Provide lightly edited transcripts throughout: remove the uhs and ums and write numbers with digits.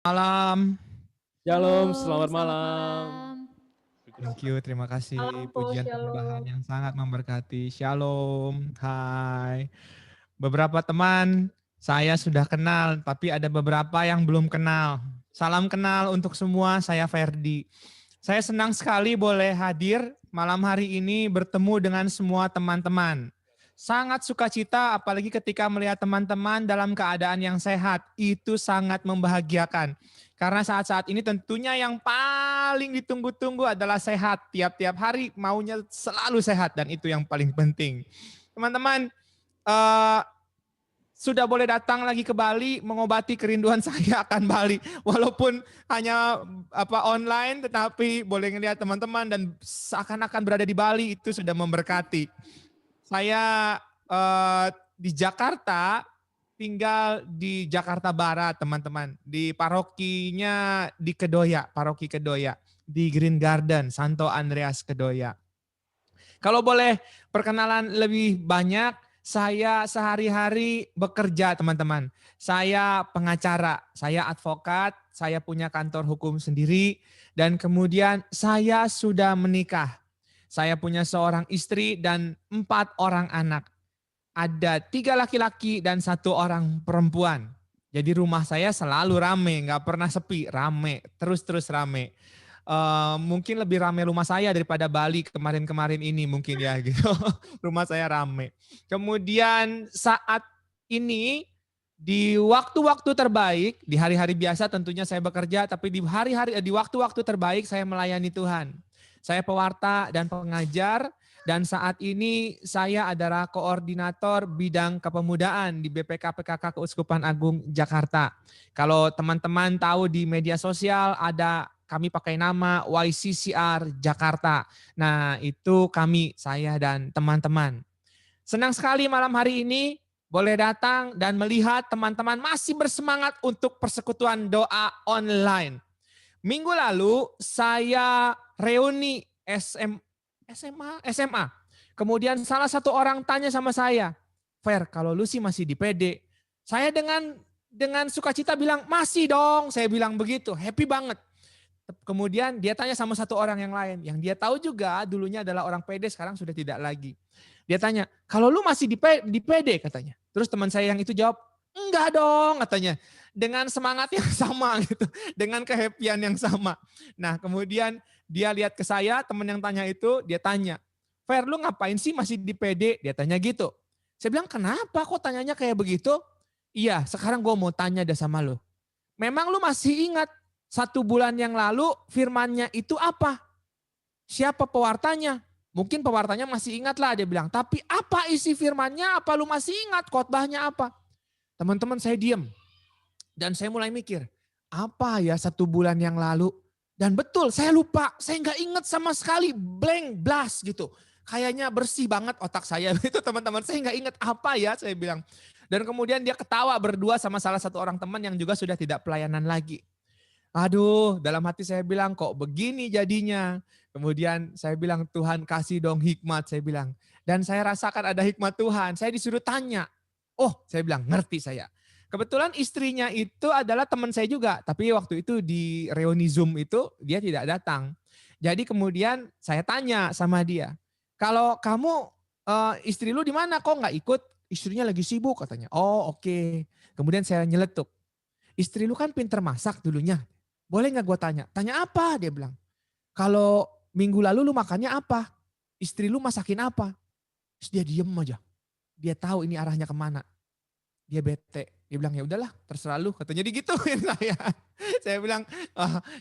Malam. Shalom, Halo, selamat selamat malam. malam. Thank you, terima kasih Halo, pujian penyembahan shalom. yang sangat memberkati. Shalom, hai. Beberapa teman saya sudah kenal, tapi ada beberapa yang belum kenal. Salam kenal untuk semua, saya Ferdi. Saya senang sekali boleh hadir malam hari ini bertemu dengan semua teman-teman. Sangat sukacita apalagi ketika melihat teman-teman dalam keadaan yang sehat. Itu sangat membahagiakan. Karena saat-saat ini tentunya yang paling ditunggu-tunggu adalah sehat. Tiap-tiap hari maunya selalu sehat dan itu yang paling penting. Teman-teman, eh, sudah boleh datang lagi ke Bali mengobati kerinduan saya akan Bali. Walaupun hanya online tetapi boleh ngelihat teman-teman dan seakan-akan berada di Bali itu sudah memberkati. Saya di Jakarta, tinggal di Jakarta Barat teman-teman. Di parokinya di Kedoya, paroki Kedoya. Di Green Garden, Santo Andreas Kedoya. Kalau boleh perkenalan lebih banyak, saya sehari-hari bekerja teman-teman. Saya pengacara, saya advokat, saya punya kantor hukum sendiri, dan kemudian saya sudah menikah. Saya punya seorang istri dan 4 orang anak. Ada 3 laki-laki dan 1 orang perempuan. Jadi rumah saya selalu rame, nggak pernah sepi, rame, terus-terus rame. Mungkin lebih rame rumah saya daripada Bali kemarin-kemarin ini mungkin ya gitu. Rumah saya rame. Kemudian saat ini di waktu-waktu terbaik, di hari-hari biasa tentunya saya bekerja, tapi di waktu-waktu terbaik saya melayani Tuhan. Saya pewarta dan pengajar dan saat ini saya adalah koordinator bidang kepemudaan di BPK PKK Keuskupan Agung Jakarta. Kalau teman-teman tahu di media sosial ada kami pakai nama YCCR Jakarta. Nah, itu kami, saya dan teman-teman. Senang sekali malam hari ini boleh datang dan melihat teman-teman masih bersemangat untuk persekutuan doa online. Minggu lalu saya reuni SMA. Kemudian salah satu orang tanya sama saya, Fer, kalau lu sih masih di PD. Saya dengan sukacita bilang, masih dong. Saya bilang begitu, happy banget. Kemudian dia tanya sama satu orang yang lain, yang dia tahu juga dulunya adalah orang PD, sekarang sudah tidak lagi. Dia tanya, kalau lu masih di PD katanya. Terus teman saya yang itu jawab, enggak dong katanya. Dengan semangat yang sama gitu, dengan kehappian yang sama. Nah kemudian dia lihat ke saya, teman yang tanya itu, dia tanya, Fer lu ngapain sih masih di PD? Dia tanya gitu. Saya bilang, kenapa kok tanyanya kayak begitu? Iya, sekarang gue mau tanya deh sama lu. Memang lu masih ingat 1 bulan yang lalu firmannya itu apa? Siapa pewartanya? Mungkin pewartanya masih ingat lah dia bilang. Tapi apa isi firmannya? Apa lu masih ingat khotbahnya apa? Teman-teman saya diam. Dan saya mulai mikir. Apa ya 1 bulan yang lalu? Dan betul saya lupa. Saya nggak ingat sama sekali. Blank, blast gitu. Kayaknya bersih banget otak saya. Itu teman-teman saya nggak ingat apa ya saya bilang. Dan kemudian dia ketawa berdua sama salah satu orang teman yang juga sudah tidak pelayanan lagi. Aduh, dalam hati saya bilang kok begini jadinya. Kemudian saya bilang Tuhan kasih dong hikmat, saya bilang. Dan saya rasakan ada hikmat Tuhan. Saya disuruh tanya. Oh, saya bilang ngerti saya. Kebetulan istrinya itu adalah teman saya juga. Tapi waktu itu di reuni Zoom itu dia tidak datang. Jadi kemudian saya tanya sama dia. Kalau kamu istri lu di mana kok nggak ikut? Istrinya lagi sibuk katanya. Oh oke. Kemudian saya nyeletuk. Istri lu kan pinter masak dulunya. Boleh nggak gue tanya? Tanya apa? Dia bilang. Kalau minggu lalu lu makannya apa? Istri lu masakin apa? Terus dia diem aja. Dia tahu ini arahnya kemana. Dia bete. Dia bilang ya udahlah terserah lu. Katanya digituin saya. Saya bilang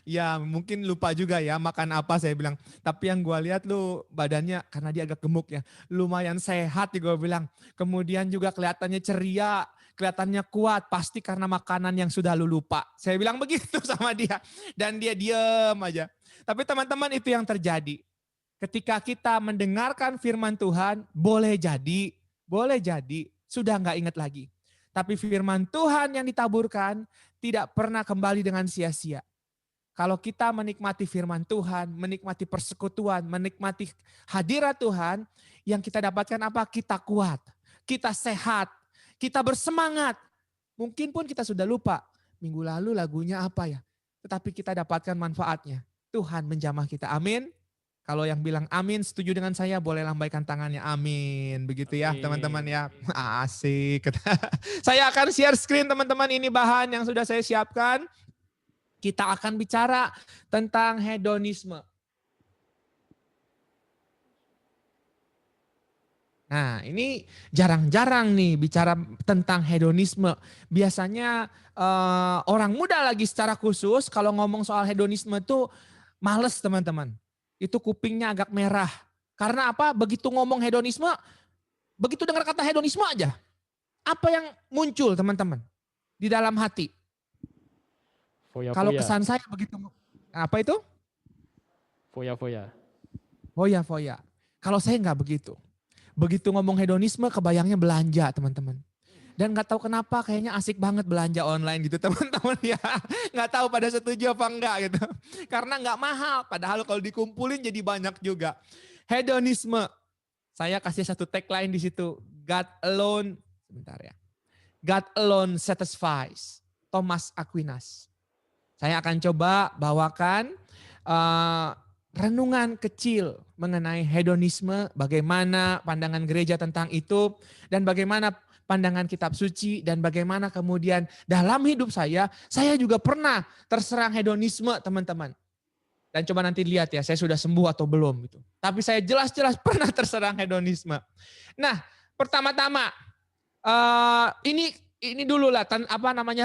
ya mungkin lupa juga ya makan apa saya bilang. Tapi yang gue lihat lu badannya karena dia agak gemuk ya. Lumayan sehat gue bilang. Kemudian juga kelihatannya ceria. Kelihatannya kuat. Pasti karena makanan yang sudah lu lupa. Saya bilang begitu sama dia. Dan dia diem aja. Tapi teman-teman itu yang terjadi. Ketika kita mendengarkan firman Tuhan, boleh jadi, sudah nggak ingat lagi. Tapi firman Tuhan yang ditaburkan tidak pernah kembali dengan sia-sia. Kalau kita menikmati firman Tuhan, menikmati persekutuan, menikmati hadirat Tuhan, yang kita dapatkan apa? Kita kuat, kita sehat, kita bersemangat. Mungkin pun kita sudah lupa, minggu lalu lagunya apa ya? Tetapi kita dapatkan manfaatnya. Tuhan menjamah kita. Amin. Kalau yang bilang amin, setuju dengan saya, boleh lambaikan tangannya. Amin. Begitu ya teman-teman ya. Asik. Saya akan share screen teman-teman. Ini bahan yang sudah saya siapkan. Kita akan bicara tentang hedonisme. Nah, ini jarang-jarang nih bicara tentang hedonisme. Biasanya orang muda lagi secara khusus kalau ngomong soal hedonisme itu males teman-teman. Itu kupingnya agak merah. Karena apa? Begitu ngomong hedonisme, begitu dengar kata hedonisme aja. Apa yang muncul teman-teman di dalam hati? Foya-foya. Kalau kesan saya begitu. Apa itu? Foya-foya. Foya-foya. Kalau saya nggak begitu. Begitu ngomong hedonisme kebayangnya belanja teman-teman. Dan nggak tahu kenapa kayaknya asik banget belanja online gitu teman-teman ya. Nggak tahu pada setuju apa enggak gitu. Karena nggak mahal. Padahal kalau dikumpulin jadi banyak juga. Hedonisme. Saya kasih satu tagline di situ. God alone. Sebentar ya. God alone satisfies. Thomas Aquinas. Saya akan coba bawakan renungan kecil mengenai hedonisme. Bagaimana pandangan gereja tentang itu. Dan bagaimana pandangan kitab suci dan bagaimana kemudian dalam hidup saya juga pernah terserang hedonisme teman-teman. Dan coba nanti lihat ya, saya sudah sembuh atau belum gitu. Tapi saya jelas-jelas pernah terserang hedonisme. Nah, pertama-tama ini dulu lah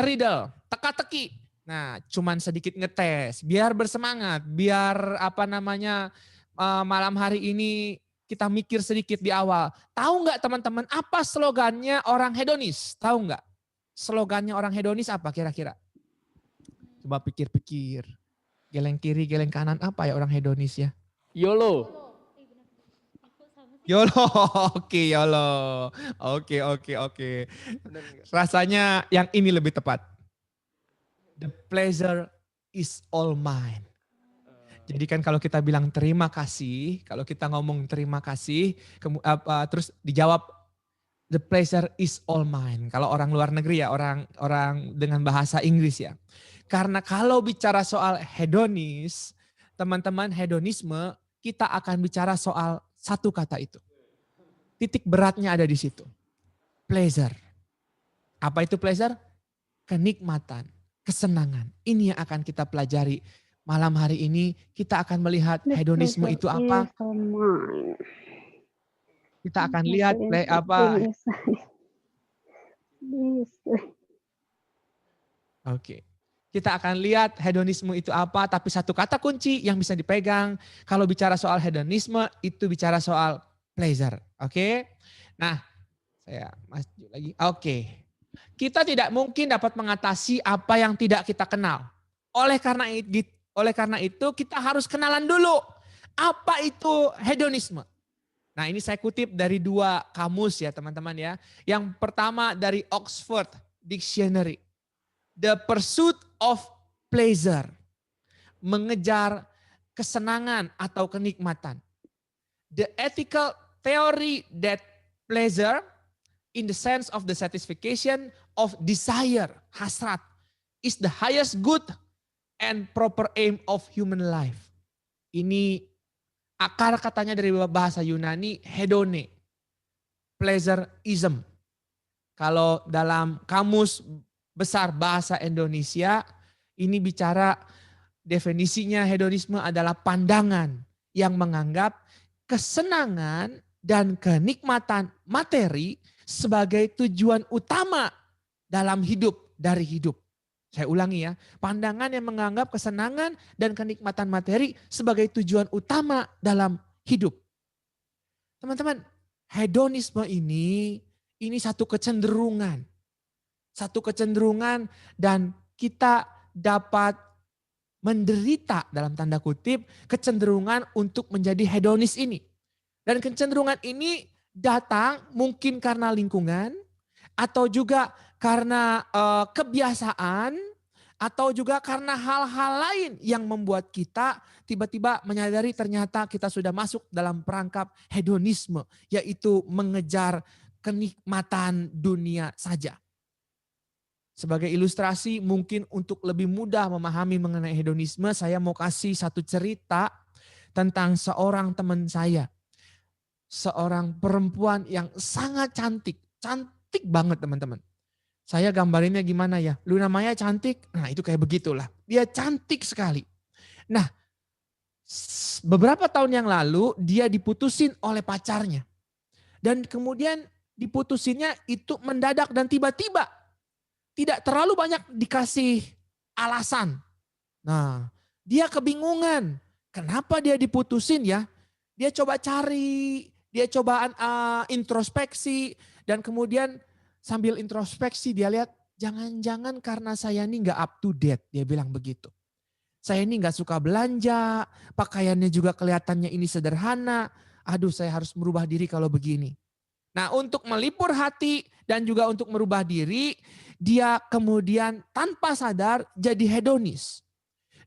riddle, teka-teki. Nah, cuman sedikit ngetes biar bersemangat, biar malam hari ini kita mikir sedikit di awal. Tahu nggak teman-teman apa slogannya orang hedonis? Tahu nggak? Slogannya orang hedonis apa kira-kira? Coba pikir-pikir. Geleng kiri, geleng kanan apa ya orang hedonis ya? YOLO. YOLO, oke YOLO. Oke. Rasanya yang ini lebih tepat. The pleasure is all mine. Jadi kan kalau kita bilang terima kasih, kalau kita ngomong terima kasih, terus dijawab the pleasure is all mine. Kalau orang luar negeri ya, orang dengan bahasa Inggris ya. Karena kalau bicara soal hedonis, teman-teman hedonisme, kita akan bicara soal satu kata itu. Titik beratnya ada di situ. Pleasure. Apa itu pleasure? Kenikmatan, kesenangan. Ini yang akan kita pelajari. Malam hari ini kita akan melihat hedonisme itu apa. Kita akan lihat apa. Oke. Kita akan lihat hedonisme itu apa, tapi satu kata kunci yang bisa dipegang. Kalau bicara soal hedonisme, itu bicara soal pleasure. Oke. Nah, saya maju lagi. Oke. Kita tidak mungkin dapat mengatasi apa yang tidak kita kenal. Oleh karena itu kita harus kenalan dulu. Apa itu hedonisme? Nah, ini saya kutip dari 2 kamus ya teman-teman ya. Yang pertama dari Oxford Dictionary. The pursuit of pleasure. Mengejar kesenangan atau kenikmatan. The ethical theory that pleasure in the sense of the satisfaction of desire, hasrat, is the highest good and proper aim of human life. Ini akar katanya dari bahasa Yunani hedone, pleasureism. Kalau dalam kamus besar bahasa Indonesia, ini bicara definisinya hedonisme adalah pandangan yang menganggap kesenangan dan kenikmatan materi sebagai tujuan utama dalam dari hidup. Saya ulangi ya, pandangan yang menganggap kesenangan dan kenikmatan materi sebagai tujuan utama dalam hidup. Teman-teman, hedonisme ini satu kecenderungan. Satu kecenderungan dan kita dapat menderita dalam tanda kutip kecenderungan untuk menjadi hedonis ini. Dan kecenderungan ini datang mungkin karena lingkungan atau juga karena kebiasaan atau juga karena hal-hal lain yang membuat kita tiba-tiba menyadari ternyata kita sudah masuk dalam perangkap hedonisme, yaitu mengejar kenikmatan dunia saja. Sebagai ilustrasi mungkin untuk lebih mudah memahami mengenai hedonisme, saya mau kasih satu cerita tentang seorang teman saya. Seorang perempuan yang sangat cantik. Cantik banget teman-teman. Saya gambarinnya gimana ya? Luna Maya cantik, nah itu kayak begitulah. Dia cantik sekali. Nah, beberapa tahun yang lalu dia diputusin oleh pacarnya. Dan kemudian diputusinnya itu mendadak dan tiba-tiba. Tidak terlalu banyak dikasih alasan. Nah, dia kebingungan. Kenapa dia diputusin ya? Dia coba cari, dia coba introspeksi. Dan kemudian sambil introspeksi dia lihat, jangan-jangan karena saya ini gak up to date. Dia bilang begitu. Saya ini gak suka belanja, pakaiannya juga kelihatannya ini sederhana. Aduh, saya harus merubah diri kalau begini. Nah, untuk melipur hati dan juga untuk merubah diri, dia kemudian tanpa sadar jadi hedonis.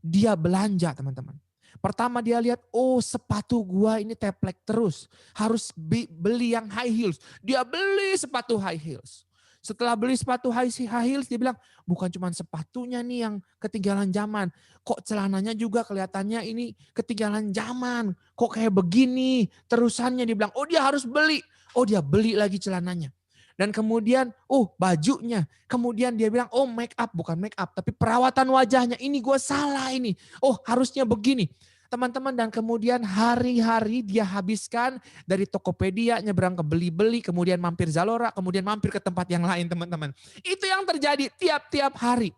Dia belanja, teman-teman. Pertama dia lihat, oh sepatu gua ini teplek terus. Harus beli yang high heels. Dia beli sepatu high heels. Setelah beli sepatu high heels, dia bilang, bukan cuma sepatunya nih yang ketinggalan zaman. Kok celananya juga kelihatannya ini ketinggalan zaman. Kok kayak begini. Terusannya dia bilang, oh dia harus beli. Oh dia beli lagi celananya. Dan kemudian, bajunya. Kemudian dia bilang, oh make up, bukan make up. Tapi perawatan wajahnya, ini gue salah ini. Oh harusnya begini. Teman-teman, dan kemudian hari-hari dia habiskan dari Tokopedia, nyebrang ke Beli-Beli, kemudian mampir Zalora, kemudian mampir ke tempat yang lain teman-teman. Itu yang terjadi tiap-tiap hari.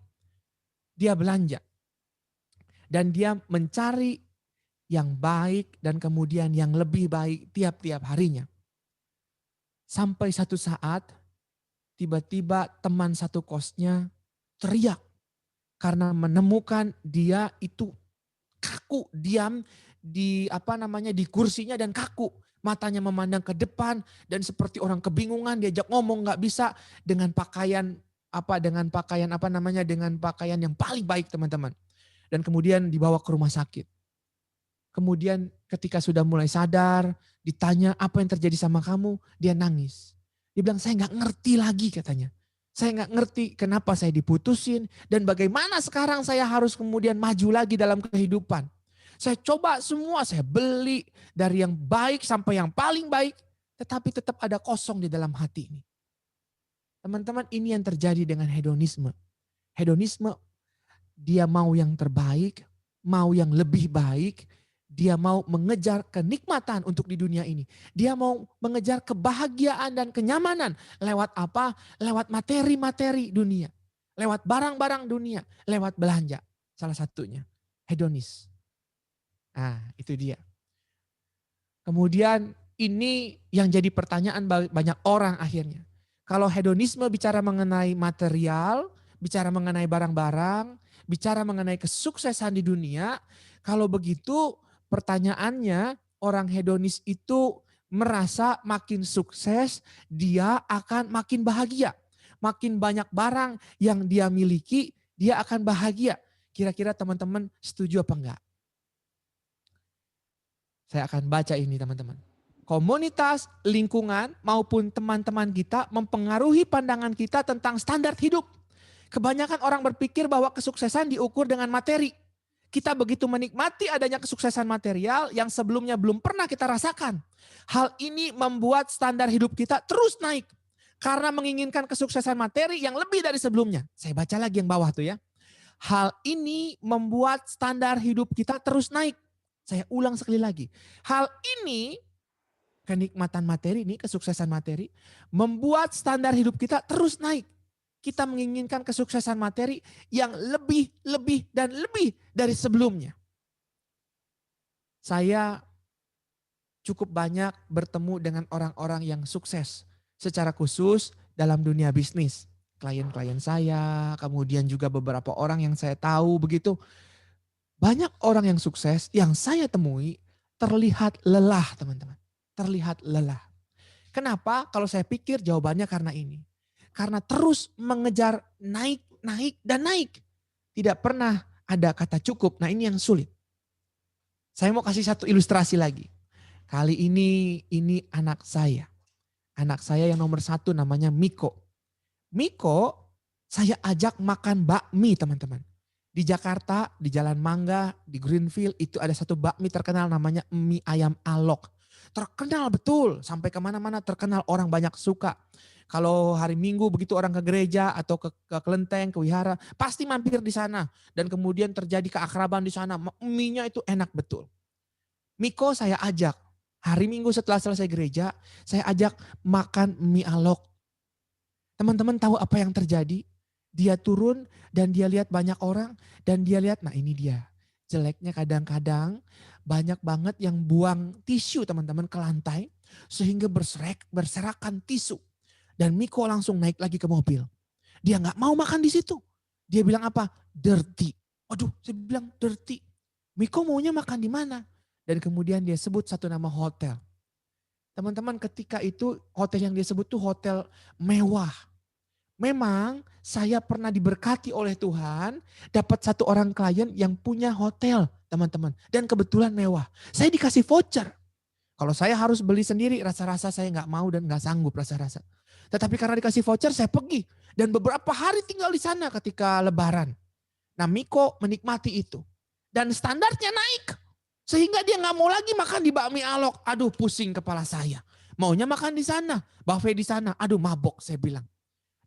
Dia belanja. Dan dia mencari yang baik dan kemudian yang lebih baik tiap-tiap harinya. Sampai satu saat, tiba-tiba teman satu kosnya teriak. Karena menemukan dia itu kaku, diam di di kursinya dan kaku. Matanya memandang ke depan dan seperti orang kebingungan, diajak ngomong nggak bisa dengan pakaian dengan pakaian yang paling baik teman-teman. Dan kemudian dibawa ke rumah sakit. Kemudian ketika sudah mulai sadar, ditanya apa yang terjadi sama kamu, dia nangis. Dia bilang saya nggak ngerti lagi katanya. Saya nggak ngerti kenapa saya diputusin dan bagaimana sekarang saya harus kemudian maju lagi dalam kehidupan. Saya coba semua, saya beli dari yang baik sampai yang paling baik, tetapi tetap ada kosong di dalam hati ini. Teman-teman, ini yang terjadi dengan hedonisme. Hedonisme, dia mau yang terbaik, mau yang lebih baik. Dia mau mengejar kenikmatan untuk di dunia ini. Dia mau mengejar kebahagiaan dan kenyamanan. Lewat apa? Lewat materi-materi dunia. Lewat barang-barang dunia. Lewat belanja. Salah satunya. Hedonis. Nah itu dia. Kemudian ini yang jadi pertanyaan banyak orang akhirnya. Kalau hedonisme bicara mengenai material, bicara mengenai barang-barang, bicara mengenai kesuksesan di dunia. Kalau begitu pertanyaannya, orang hedonis itu merasa makin sukses, dia akan makin bahagia. Makin banyak barang yang dia miliki, dia akan bahagia. Kira-kira teman-teman setuju apa enggak? Saya akan baca ini teman-teman. Komunitas, lingkungan maupun teman-teman kita mempengaruhi pandangan kita tentang standar hidup. Kebanyakan orang berpikir bahwa kesuksesan diukur dengan materi. Kita begitu menikmati adanya kesuksesan material yang sebelumnya belum pernah kita rasakan. Hal ini membuat standar hidup kita terus naik. Karena menginginkan kesuksesan materi yang lebih dari sebelumnya. Saya baca lagi yang bawah tuh ya. Hal ini membuat standar hidup kita terus naik. Saya ulang sekali lagi. Hal ini, kenikmatan materi ini, kesuksesan materi, membuat standar hidup kita terus naik. Kita menginginkan kesuksesan materi yang lebih dari sebelumnya. Saya cukup banyak bertemu dengan orang-orang yang sukses secara khusus dalam dunia bisnis. Klien-klien saya, kemudian juga beberapa orang yang saya tahu begitu. Banyak orang yang sukses yang saya temui terlihat lelah teman-teman. Terlihat lelah. Kenapa? Kalau saya pikir jawabannya karena ini. Karena terus mengejar naik. Tidak pernah ada kata cukup. Nah ini yang sulit. Saya mau kasih satu ilustrasi lagi. Kali ini anak saya. Anak saya yang nomor 1 namanya Miko. Miko Saya ajak makan bakmi teman-teman. Di Jakarta, di Jalan Mangga, di Greenfield itu ada satu bakmi terkenal namanya mie ayam alok. Terkenal betul, sampai kemana-mana terkenal, orang banyak suka. Kalau hari Minggu begitu orang ke gereja atau ke kelenteng, ke wihara, pasti mampir di sana. Dan kemudian terjadi keakraban di sana, mie-nya itu enak betul. Miko saya ajak, hari Minggu setelah selesai gereja, saya ajak makan mie alok. Teman-teman tahu apa yang terjadi? Dia turun dan dia lihat banyak orang dan dia lihat, nah ini dia. Jeleknya kadang-kadang banyak banget yang buang tisu teman-teman ke lantai sehingga berserakan tisu. Dan Miko langsung naik lagi ke mobil. Dia nggak mau makan di situ. Dia bilang apa? Dirty. Waduh, saya bilang dirty. Miko maunya makan di mana? Dan kemudian dia sebut satu nama hotel. Teman-teman ketika itu hotel yang dia sebut tuh hotel mewah. Memang saya pernah diberkati oleh Tuhan, dapat satu orang klien yang punya hotel, teman-teman. Dan kebetulan mewah. Saya dikasih voucher. Kalau saya harus beli sendiri, rasa-rasa saya nggak mau dan nggak sanggup rasa-rasa. Tetapi karena dikasih voucher, saya pergi. Dan beberapa hari tinggal di sana ketika lebaran. Nah Miko menikmati itu. Dan standarnya naik. Sehingga dia nggak mau lagi makan di bakmi alok. Aduh pusing kepala saya. Maunya makan di sana, buffet di sana. Aduh mabok saya bilang.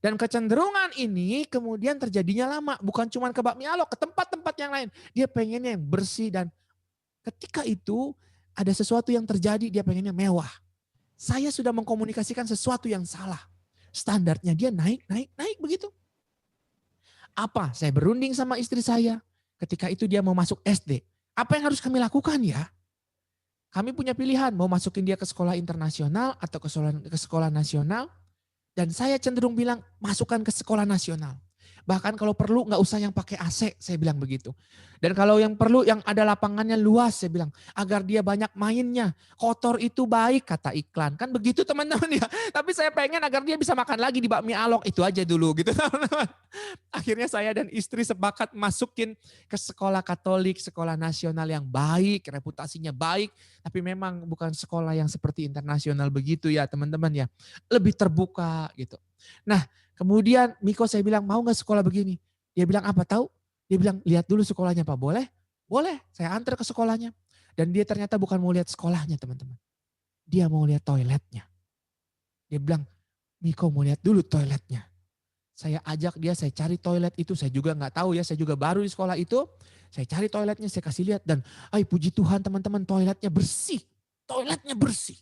Dan kecenderungan ini kemudian terjadinya lama. Bukan cuma ke bakmi alok, ke tempat-tempat yang lain. Dia pengennya yang bersih dan ketika itu ada sesuatu yang terjadi, dia pengennya mewah. Saya sudah mengkomunikasikan sesuatu yang salah. Standarnya dia naik begitu. Apa? Saya berunding sama istri saya. Ketika itu dia mau masuk SD. Apa yang harus kami lakukan ya? Kami punya pilihan mau masukin dia ke sekolah internasional atau ke sekolah nasional. Dan saya cenderung bilang masukkan ke sekolah nasional. Bahkan kalau perlu nggak usah yang pakai AC, saya bilang begitu. Dan kalau yang perlu yang ada lapangannya luas, saya bilang. Agar dia banyak mainnya. Kotor itu baik, kata iklan. Kan begitu teman-teman ya. Tapi saya pengen agar dia bisa makan lagi di bakmi alok. Itu aja dulu gitu teman-teman. Akhirnya saya dan istri sepakat masukin ke sekolah Katolik, sekolah nasional yang baik, reputasinya baik. Tapi memang bukan sekolah yang seperti internasional begitu ya teman-teman ya. Lebih terbuka gitu. Nah kemudian Miko saya bilang mau gak sekolah begini? Dia bilang apa tahu? Dia bilang lihat dulu sekolahnya Pak, boleh? Boleh, saya antar ke sekolahnya. Dan dia ternyata bukan mau lihat sekolahnya teman-teman. Dia mau lihat toiletnya. Dia bilang, Miko mau lihat dulu toiletnya. Saya ajak dia, saya cari toilet itu, saya juga nggak tahu ya, saya juga baru di sekolah itu. Saya cari toiletnya, saya kasih lihat dan puji Tuhan teman-teman toiletnya bersih. Toiletnya bersih.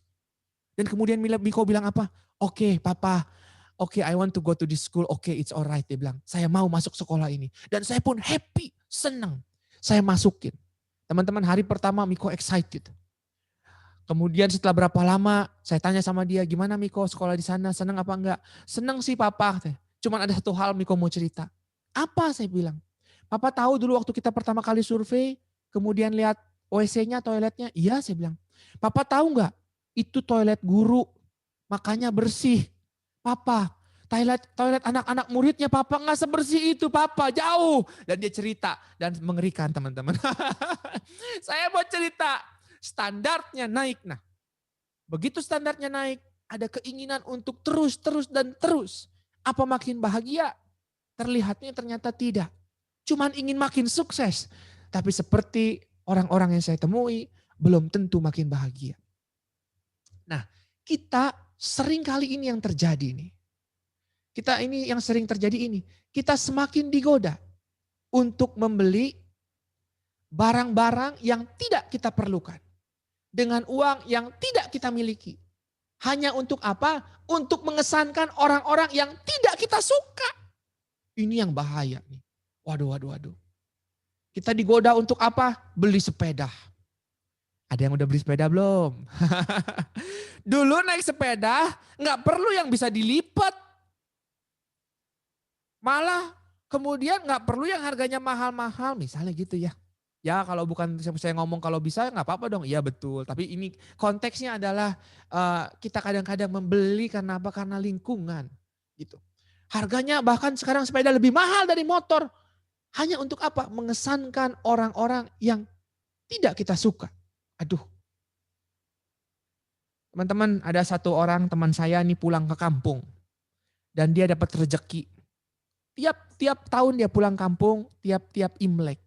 Dan kemudian Miko bilang apa? Oke, Papa, oke, I want to go to this school. Oke, it's alright. Dia bilang, saya mau masuk sekolah ini. Dan saya pun happy, senang. Saya masukin. Teman-teman hari pertama Miko excited. Kemudian setelah berapa lama saya tanya sama dia, gimana Miko sekolah di sana, senang apa enggak? Senang sih Papa. Cuman ada satu hal Miko mau cerita. Apa saya bilang? Papa tahu dulu waktu kita pertama kali survei, kemudian lihat WC-nya, toiletnya. Iya saya bilang. Papa tahu enggak? Itu toilet guru, makanya bersih. Papa, toilet anak-anak muridnya Papa nggak sebersih itu Papa, jauh. Dan dia cerita dan mengerikan teman-teman. Saya mau cerita, standarnya naik. Nah, begitu standarnya naik, ada keinginan untuk terus dan terus. Apa makin bahagia? Terlihatnya ternyata tidak. Cuman ingin makin sukses. Tapi seperti orang-orang yang saya temui, belum tentu makin bahagia. Nah, kita sering kali ini yang terjadi nih. Kita ini yang sering terjadi ini. Kita semakin digoda untuk membeli barang-barang yang tidak kita perlukan. Dengan uang yang tidak kita miliki. Hanya untuk apa? Untuk mengesankan orang-orang yang tidak kita suka. Ini yang bahaya nih. Waduh. Kita digoda untuk apa? Beli sepeda. Ada yang udah beli sepeda belum? Dulu naik sepeda nggak perlu yang bisa dilipat. Malah kemudian nggak perlu yang harganya mahal-mahal. Misalnya gitu ya. Ya kalau bukan saya ngomong kalau bisa nggak apa-apa dong. Iya betul. Tapi ini konteksnya adalah kita kadang-kadang membeli karena apa? Karena lingkungan. Gitu. Harganya bahkan sekarang sepeda lebih mahal dari motor. Hanya untuk apa? Mengesankan orang-orang yang tidak kita suka. Aduh. Teman-teman ada satu orang teman saya nih pulang ke kampung. Dan dia dapat rezeki. tiap tahun dia pulang kampung, tiap Imlek.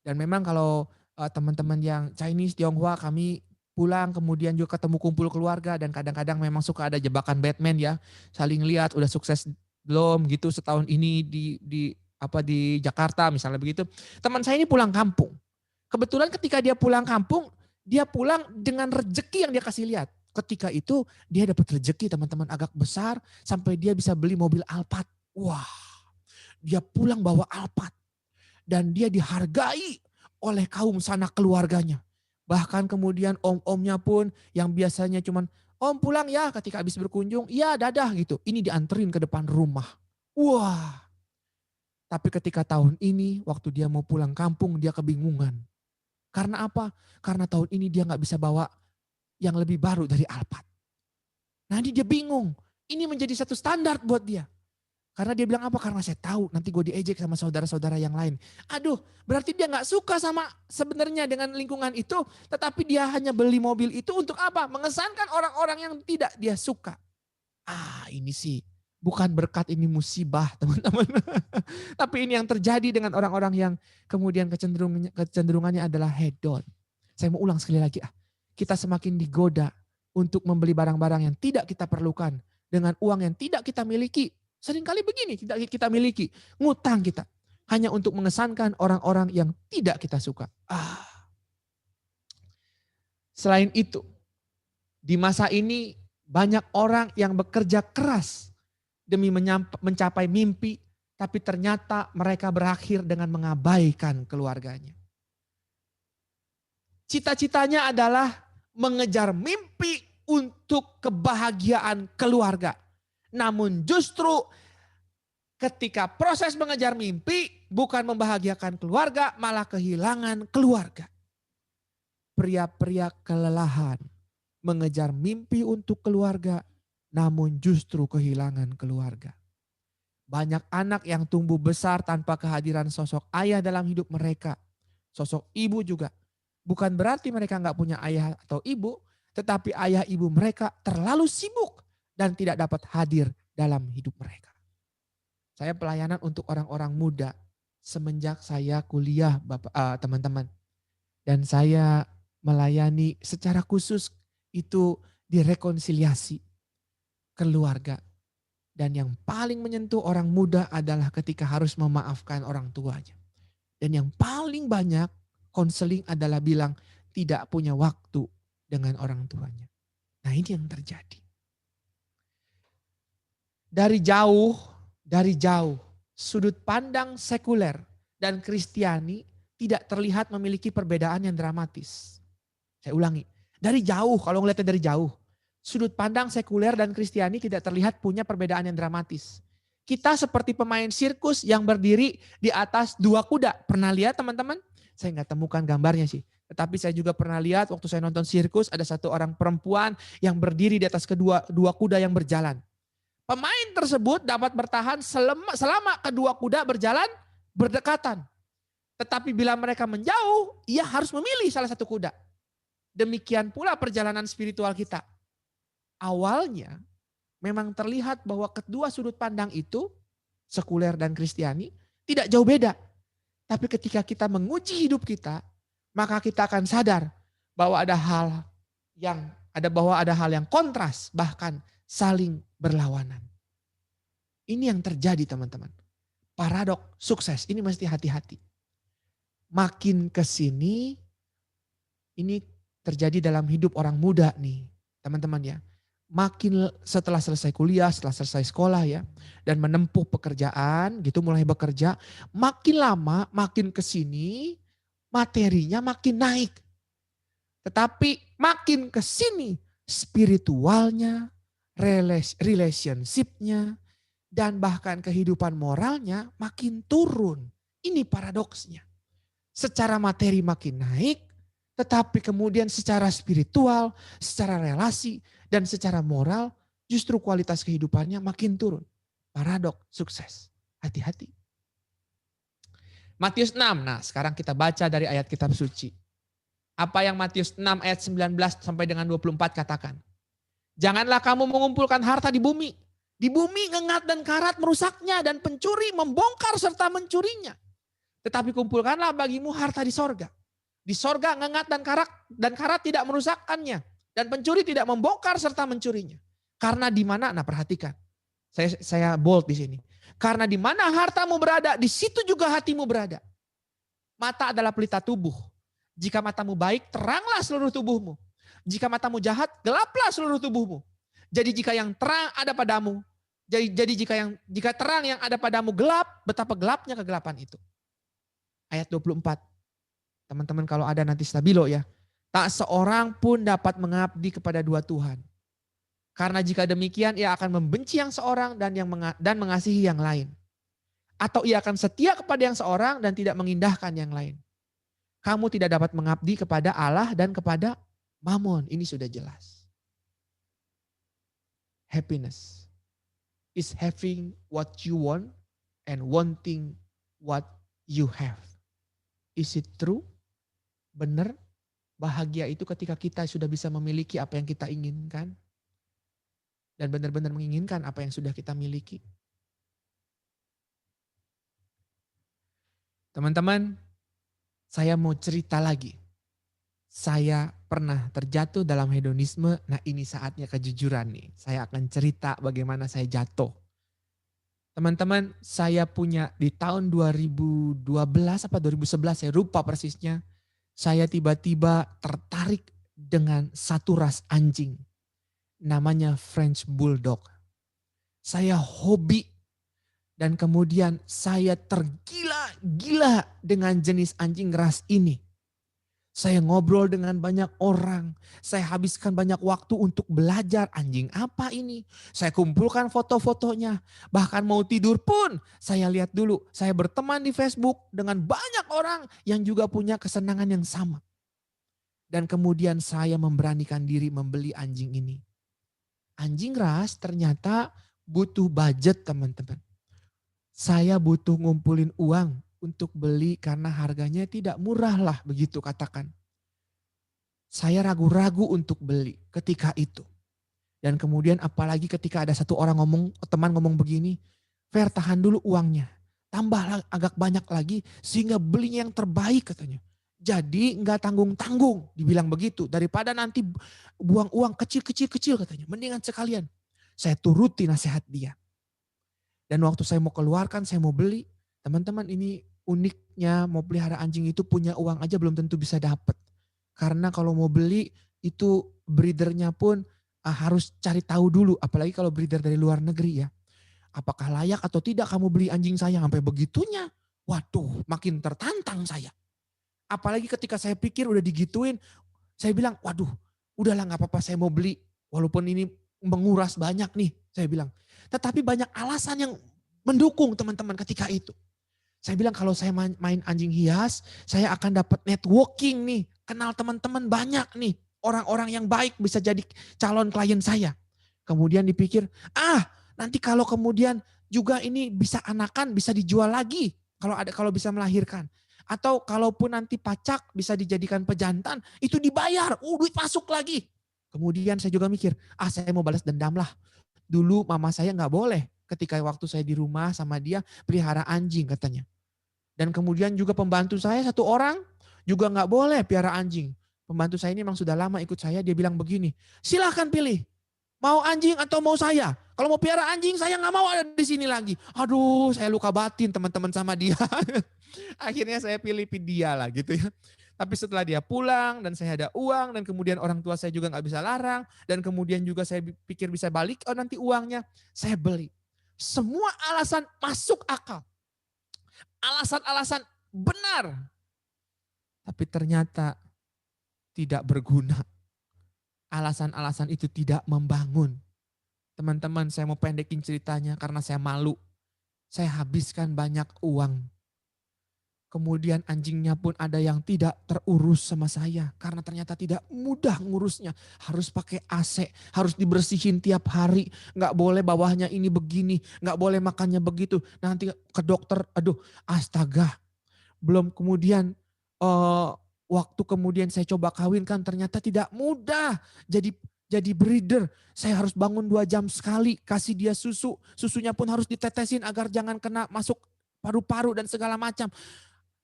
Dan memang kalau teman-teman yang Chinese, Tionghoa, kami pulang kemudian juga ketemu kumpul keluarga dan kadang-kadang memang suka ada jebakan Batman ya. Saling lihat udah sukses belum gitu setahun ini di Jakarta misalnya begitu. Teman saya ini pulang kampung. Kebetulan ketika dia pulang kampung, dia pulang dengan rejeki yang dia kasih lihat. Ketika itu dia dapat rejeki teman-teman agak besar sampai dia bisa beli mobil Alphard. Wah, dia pulang bawa Alphard. Dan dia dihargai oleh kaum sanak keluarganya. Bahkan kemudian om-omnya pun yang biasanya cuman, "Om pulang ya," ketika habis berkunjung, "Iya dadah," gitu. Ini dianterin ke depan rumah. Wah, tapi ketika tahun ini waktu dia mau pulang kampung dia kebingungan. Karena apa? Karena tahun ini dia gak bisa bawa yang lebih baru dari Alphard. Nah ini dia bingung. Ini menjadi satu standar buat dia. Karena dia bilang apa? Karena saya tahu nanti gue diejek sama saudara-saudara yang lain. Aduh, berarti dia gak suka sama sebenarnya dengan lingkungan itu. Tetapi dia hanya beli mobil itu untuk apa? Mengesankan orang-orang yang tidak dia suka. Ini sih bukan berkat, ini musibah teman-teman. Tapi ini yang terjadi dengan orang-orang yang kemudian kecenderungannya adalah hedon. Saya mau ulang sekali lagi. Kita semakin digoda untuk membeli barang-barang yang tidak kita perlukan. Dengan uang yang tidak kita miliki. Seringkali begini kita miliki, ngutang kita. Hanya untuk mengesankan orang-orang yang tidak kita suka. Selain itu, di masa ini banyak orang yang bekerja keras demi mencapai mimpi, tapi ternyata mereka berakhir dengan mengabaikan keluarganya. Cita-citanya adalah mengejar mimpi untuk kebahagiaan keluarga. Namun justru ketika proses mengejar mimpi bukan membahagiakan keluarga, malah kehilangan keluarga. Pria-pria kelelahan mengejar mimpi untuk keluarga, namun justru kehilangan keluarga. Banyak anak yang tumbuh besar tanpa kehadiran sosok ayah dalam hidup mereka. Sosok ibu juga. Bukan berarti mereka nggak punya ayah atau ibu, tetapi ayah ibu mereka terlalu sibuk dan tidak dapat hadir dalam hidup mereka. Saya pelayanan untuk orang-orang muda semenjak saya kuliah teman-teman. Dan saya melayani secara khusus itu direkonsiliasi keluarga. Dan yang paling menyentuh orang muda adalah ketika harus memaafkan orang tuanya. Dan yang paling banyak konseling adalah bilang tidak punya waktu dengan orang tuanya. Nah ini yang terjadi. Dari jauh, sudut pandang sekuler dan Kristiani tidak terlihat memiliki perbedaan yang dramatis. Saya ulangi, dari jauh, kalau ngeliatnya dari jauh, sudut pandang sekuler dan Kristiani tidak terlihat punya perbedaan yang dramatis. Kita seperti pemain sirkus yang berdiri di atas dua kuda. Pernah lihat teman-teman? Saya nggak temukan gambarnya sih. Tetapi saya juga pernah lihat waktu saya nonton sirkus ada satu orang perempuan yang berdiri di atas dua kuda yang berjalan. Pemain tersebut dapat bertahan selama kedua kuda berjalan berdekatan. Tetapi bila mereka menjauh, ia harus memilih salah satu kuda. Demikian pula perjalanan spiritual kita. Awalnya memang terlihat bahwa kedua sudut pandang itu, sekuler dan Kristiani, tidak jauh beda. Tapi ketika kita menguji hidup kita, maka kita akan sadar bahwa ada hal yang kontras, bahkan saling berlawanan. Ini yang terjadi teman-teman. Paradok sukses, ini mesti hati-hati. Makin kesini, ini terjadi dalam hidup orang muda nih teman-teman ya. Makin setelah selesai kuliah, setelah selesai sekolah ya, dan menempuh pekerjaan gitu, mulai bekerja, makin lama, makin kesini, materinya makin naik. Tetapi makin kesini, spiritualnya, relationship-nya, dan bahkan kehidupan moralnya makin turun. Ini paradoksnya. Secara materi makin naik, tetapi kemudian secara spiritual, secara relasi, dan secara moral justru kualitas kehidupannya makin turun. Paradok sukses. Hati-hati. Matius 6. Nah, sekarang kita baca dari ayat kitab suci. Apa yang Matius 6 ayat 19 sampai dengan 24 katakan. Janganlah kamu mengumpulkan harta di bumi, Di bumi ngengat dan karat merusaknya dan pencuri membongkar serta mencurinya. Tetapi kumpulkanlah bagimu harta di sorga. Di sorga ngengat dan karat tidak merusakkannya. Dan pencuri tidak membongkar serta mencurinya. Karena di mana, nah perhatikan. Saya bold di sini. Karena di mana hartamu berada, di situ juga hatimu berada. Mata adalah pelita tubuh. Jika matamu baik, teranglah seluruh tubuhmu. Jika matamu jahat, gelaplah seluruh tubuhmu. Jadi jika yang terang ada padamu, jadi jika terang yang ada padamu gelap, betapa gelapnya kegelapan itu. Ayat 24. Teman-teman kalau ada nanti stabilo ya. Tak seorang pun dapat mengabdi kepada dua Tuhan. Karena jika demikian ia akan membenci yang seorang dan mengasihi yang lain. Atau ia akan setia kepada yang seorang dan tidak mengindahkan yang lain. Kamu tidak dapat mengabdi kepada Allah dan kepada Mammon. Ini sudah jelas. Happiness is having what you want and wanting what you have. Is it true? Benar? Bahagia itu ketika kita sudah bisa memiliki apa yang kita inginkan. Dan benar-benar menginginkan apa yang sudah kita miliki. Teman-teman, saya mau cerita lagi. Saya pernah terjatuh dalam hedonisme, nah ini saatnya kejujuran nih. Saya akan cerita bagaimana saya jatuh. Teman-teman, saya punya di tahun 2012 apa 2011, saya lupa persisnya. Saya tiba-tiba tertarik dengan satu ras anjing. Namanya French Bulldog. Saya hobi dan kemudian saya tergila-gila dengan jenis anjing ras ini. Saya ngobrol dengan banyak orang. Saya habiskan banyak waktu untuk belajar anjing apa ini. Saya kumpulkan foto-fotonya. Bahkan mau tidur pun saya lihat dulu. Saya berteman di Facebook dengan banyak orang yang juga punya kesenangan yang sama. Dan kemudian saya memberanikan diri membeli anjing ini. Anjing ras ternyata butuh budget teman-teman. Saya butuh ngumpulin uang untuk beli karena harganya tidak murah lah begitu katakan. Saya ragu-ragu untuk beli ketika itu. Dan kemudian apalagi ketika ada satu orang teman ngomong begini, Fer tahan dulu uangnya, tambah agak banyak lagi sehingga belinya yang terbaik katanya. Jadi nggak tanggung-tanggung, dibilang begitu. Daripada nanti buang uang kecil-kecil katanya, mendingan sekalian. Saya turuti nasihat dia. Dan waktu saya mau keluarkan, saya mau beli, teman-teman ini uniknya mau pelihara anjing itu punya uang aja belum tentu bisa dapat. Karena kalau mau beli itu breedernya pun harus cari tahu dulu. Apalagi kalau breeder dari luar negeri ya. Apakah layak atau tidak kamu beli anjing saya sampai begitunya. Waduh makin tertantang saya. Apalagi ketika saya pikir udah digituin. Saya bilang waduh udahlah gak apa-apa saya mau beli. Walaupun ini menguras banyak nih saya bilang. Tetapi banyak alasan yang mendukung teman-teman ketika itu. Saya bilang kalau saya main anjing hias, saya akan dapat networking nih. Kenal teman-teman banyak nih. Orang-orang yang baik bisa jadi calon klien saya. Kemudian dipikir, nanti kalau kemudian juga ini bisa anakan, bisa dijual lagi. Kalau bisa melahirkan. Atau kalaupun nanti pacak bisa dijadikan pejantan, itu dibayar. Duit masuk lagi. Kemudian saya juga mikir, saya mau balas dendam lah. Dulu mama saya gak boleh ketika waktu saya di rumah sama dia pelihara anjing katanya. Dan kemudian juga pembantu saya satu orang juga gak boleh pelihara anjing. Pembantu saya ini memang sudah lama ikut saya, dia bilang begini, silahkan pilih mau anjing atau mau saya. Kalau mau pelihara anjing saya gak mau ada di sini lagi. Aduh saya luka batin teman-teman sama dia. Akhirnya saya pilih dia lah gitu ya. Tapi setelah dia pulang dan saya ada uang dan kemudian orang tua saya juga gak bisa larang. Dan kemudian juga saya pikir bisa balik nanti uangnya. Saya beli. Semua alasan masuk akal. Alasan-alasan benar. Tapi ternyata tidak berguna. Alasan-alasan itu tidak membangun. Teman-teman saya mau pendekin ceritanya karena saya malu. Saya habiskan banyak uang. Kemudian anjingnya pun ada yang tidak terurus sama saya. Karena ternyata tidak mudah ngurusnya. Harus pakai AC, harus dibersihin tiap hari. Gak boleh bawahnya ini begini, gak boleh makannya begitu. Nanti ke dokter, aduh astaga. Belum kemudian waktu kemudian saya coba kawin kan ternyata tidak mudah. jadi breeder. Saya harus bangun 2 jam sekali, kasih dia susu. Susunya pun harus ditetesin agar jangan kena masuk paru-paru dan segala macam.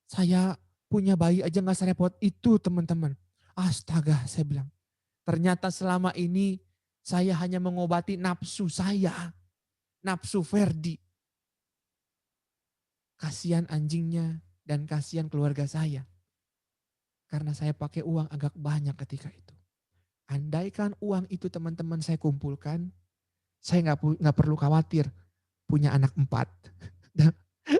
Saya punya bayi aja gak serepot itu teman-teman. Astaga, saya bilang. Ternyata selama ini saya hanya mengobati nafsu saya. Nafsu Ferdi. Kasihan anjingnya dan kasihan keluarga saya. Karena saya pakai uang agak banyak ketika itu. Andaikan uang itu teman-teman saya kumpulkan, saya nggak perlu khawatir punya anak 4.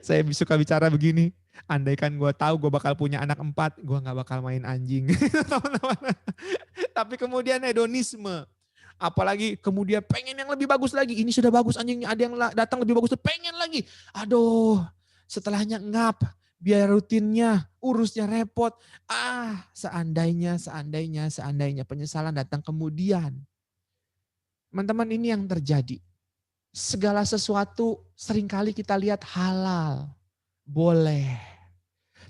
Saya suka bicara begini, andaikan gue tahu gue bakal punya anak 4, gue nggak bakal main anjing. Teman-teman. Tapi kemudian hedonisme, apalagi kemudian pengen yang lebih bagus lagi. Ini sudah bagus anjingnya, ada yang datang lebih bagus, pengen lagi. Aduh, setelahnya ngap. Biar rutinnya, urusnya repot. Seandainya penyesalan datang kemudian. Teman-teman, ini yang terjadi. Segala sesuatu seringkali kita lihat halal. Boleh.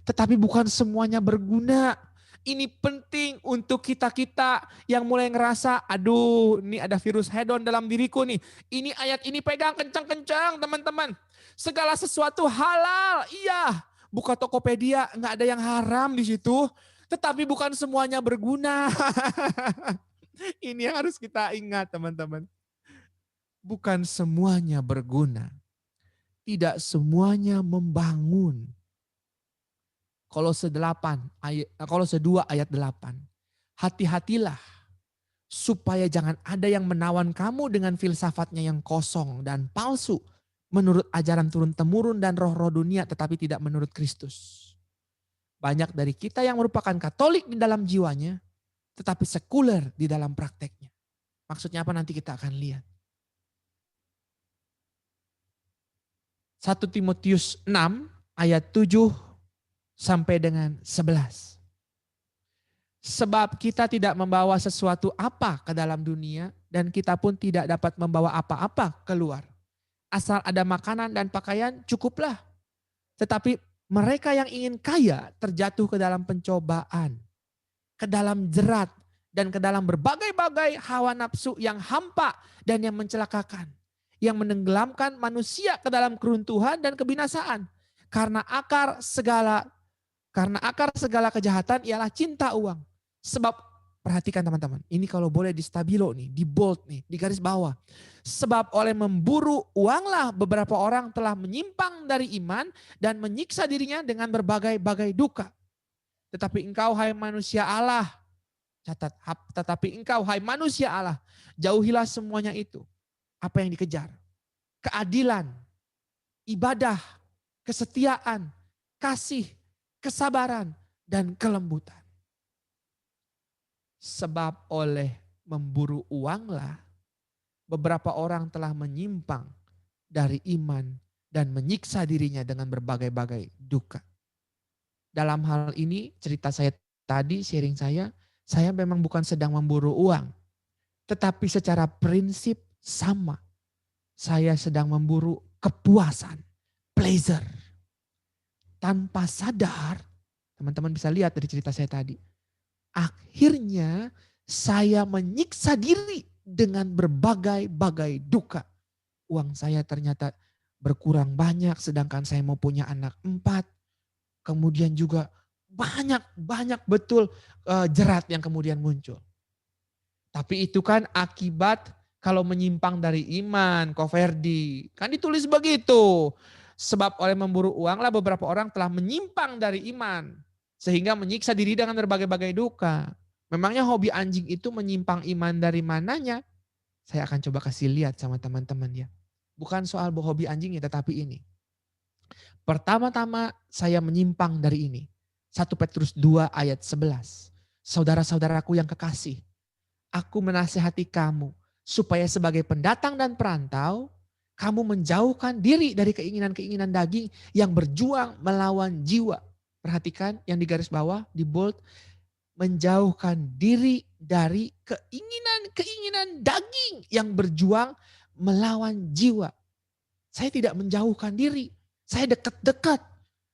Tetapi bukan semuanya berguna. Ini penting untuk kita-kita yang mulai ngerasa, aduh ini ada virus hedon dalam diriku nih. Ini ayat ini pegang kencang-kencang teman-teman. Segala sesuatu halal, iya. Buka Tokopedia, nggak ada yang haram di situ, tetapi bukan semuanya berguna. Ini yang harus kita ingat teman-teman. Bukan semuanya berguna. Tidak semuanya membangun. Kolose 2 ayat 8. Hati-hatilah supaya jangan ada yang menawan kamu dengan filsafatnya yang kosong dan palsu. Menurut ajaran turun-temurun dan roh-roh dunia tetapi tidak menurut Kristus. Banyak dari kita yang merupakan Katolik di dalam jiwanya tetapi sekuler di dalam prakteknya. Maksudnya apa nanti kita akan lihat. 1 Timotius 6 ayat 7 sampai dengan 11. Sebab kita tidak membawa sesuatu apa ke dalam dunia dan kita pun tidak dapat membawa apa-apa keluar. Asal ada makanan dan pakaian cukuplah. Tetapi mereka yang ingin kaya terjatuh ke dalam pencobaan, ke dalam jerat, dan ke dalam berbagai-bagai hawa nafsu yang hampa dan yang mencelakakan. Yang menenggelamkan manusia ke dalam keruntuhan dan kebinasaan. Karena akar segala kejahatan ialah cinta uang. Sebab perhatikan teman-teman, ini kalau boleh di stabilo nih, di bold nih, di garis bawah. Sebab oleh memburu uanglah beberapa orang telah menyimpang dari iman dan menyiksa dirinya dengan berbagai-bagai duka. Tetapi engkau hai manusia Allah, catat, tetapi engkau hai manusia Allah, jauhilah semuanya itu. Apa yang dikejar? Keadilan, ibadah, kesetiaan, kasih, kesabaran, dan kelembutan. Sebab oleh memburu uanglah beberapa orang telah menyimpang dari iman dan menyiksa dirinya dengan berbagai-bagai duka. Dalam hal ini cerita saya tadi, sharing saya memang bukan sedang memburu uang. Tetapi secara prinsip sama. Saya sedang memburu kepuasan, pleasure. Tanpa sadar, teman-teman bisa lihat dari cerita saya tadi. Akhirnya saya menyiksa diri dengan berbagai-bagai duka. Uang saya ternyata berkurang banyak sedangkan saya mau punya anak 4. Kemudian juga banyak betul jerat yang kemudian muncul. Tapi itu kan akibat kalau menyimpang dari iman, Ko Ferdi. Kan ditulis begitu. Sebab oleh memburu uanglah beberapa orang telah menyimpang dari iman. Sehingga menyiksa diri dengan berbagai-bagai duka. Memangnya hobi anjing itu menyimpang iman dari mananya? Saya akan coba kasih lihat sama teman-teman ya. Bukan soal hobi anjingnya tetapi ini. Pertama-tama saya menyimpang dari ini. 1 Petrus 2 ayat 11. Saudara-saudaraku yang kekasih. Aku menasihati kamu supaya sebagai pendatang dan perantau, kamu menjauhkan diri dari keinginan-keinginan daging yang berjuang melawan jiwa. Perhatikan yang di garis bawah, di bold. Menjauhkan diri dari keinginan-keinginan daging yang berjuang melawan jiwa. Saya tidak menjauhkan diri. Saya dekat-dekat.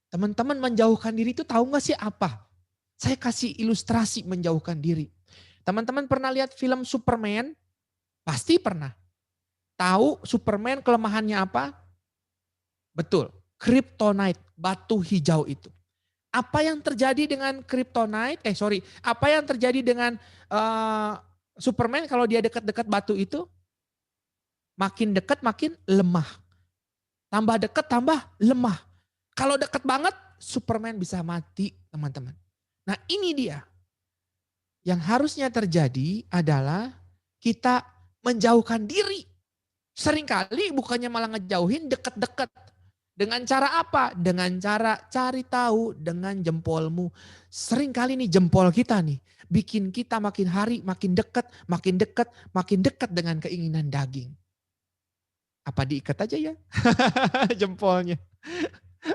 Teman-teman menjauhkan diri itu tahu gak sih apa? Saya kasih ilustrasi menjauhkan diri. Teman-teman pernah lihat film Superman? Pasti pernah. Tahu Superman kelemahannya apa? Betul, kryptonite, batu hijau itu. Apa yang terjadi dengan kryptonite? Apa yang terjadi dengan Superman kalau dia dekat-dekat batu itu? Makin dekat makin lemah. Tambah dekat tambah lemah. Kalau dekat banget Superman bisa mati, teman-teman. Nah, ini dia. Yang harusnya terjadi adalah kita menjauhkan diri. Seringkali bukannya malah ngejauhin, deket-deket. Dengan cara apa? Dengan cara cari tahu dengan jempolmu. Seringkali nih jempol kita nih, bikin kita makin hari makin dekat, makin dekat, makin dekat dengan keinginan daging. Apa diikat aja ya jempolnya.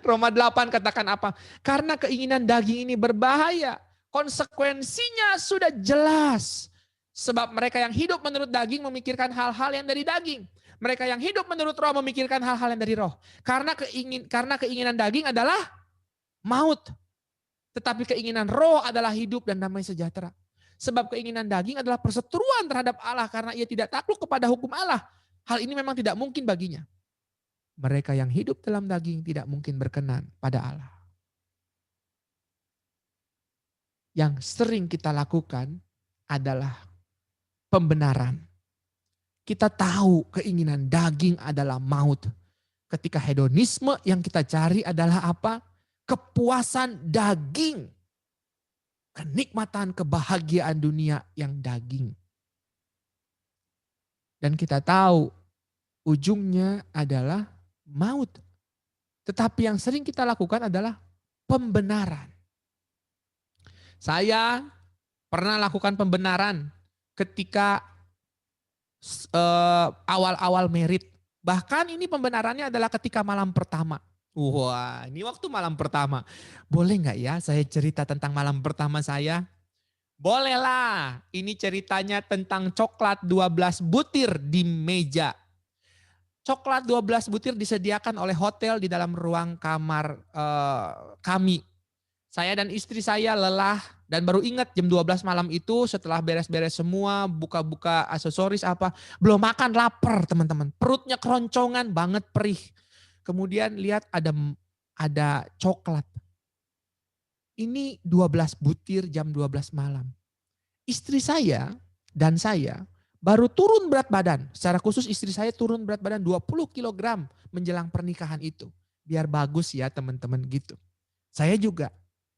Roma 8 katakan apa? Karena keinginan daging ini berbahaya. Konsekuensinya sudah jelas. Sebab mereka yang hidup menurut daging memikirkan hal-hal yang dari daging. Mereka yang hidup menurut roh memikirkan hal-hal yang dari roh. Karena keinginan daging adalah maut. Tetapi keinginan roh adalah hidup dan damai sejahtera. Sebab keinginan daging adalah perseteruan terhadap Allah karena ia tidak takluk kepada hukum Allah. Hal ini memang tidak mungkin baginya. Mereka yang hidup dalam daging tidak mungkin berkenan pada Allah. Yang sering kita lakukan adalah pembenaran. Kita tahu keinginan daging adalah maut. Ketika hedonisme yang kita cari adalah apa? Kepuasan daging. Kenikmatan, kebahagiaan dunia yang daging. Dan kita tahu ujungnya adalah maut. Tetapi yang sering kita lakukan adalah pembenaran. Saya pernah lakukan pembenaran ketika awal-awal merit. Bahkan ini pembenarannya adalah ketika malam pertama. Wah, ini waktu malam pertama. Boleh nggak ya saya cerita tentang malam pertama saya? Bolehlah. Ini ceritanya tentang coklat 12 butir di meja. Coklat 12 butir disediakan oleh hotel di dalam ruang kamar kami. Saya dan istri saya lelah dan baru ingat jam 12 malam itu setelah beres-beres semua, buka-buka aksesoris apa, belum makan, lapar teman-teman. Perutnya keroncongan banget, perih. Kemudian lihat ada coklat. Ini 12 butir jam 12 malam. Istri saya dan saya baru turun berat badan. Secara khusus istri saya turun berat badan 20 kg menjelang pernikahan itu. Biar bagus ya teman-teman gitu. Saya juga.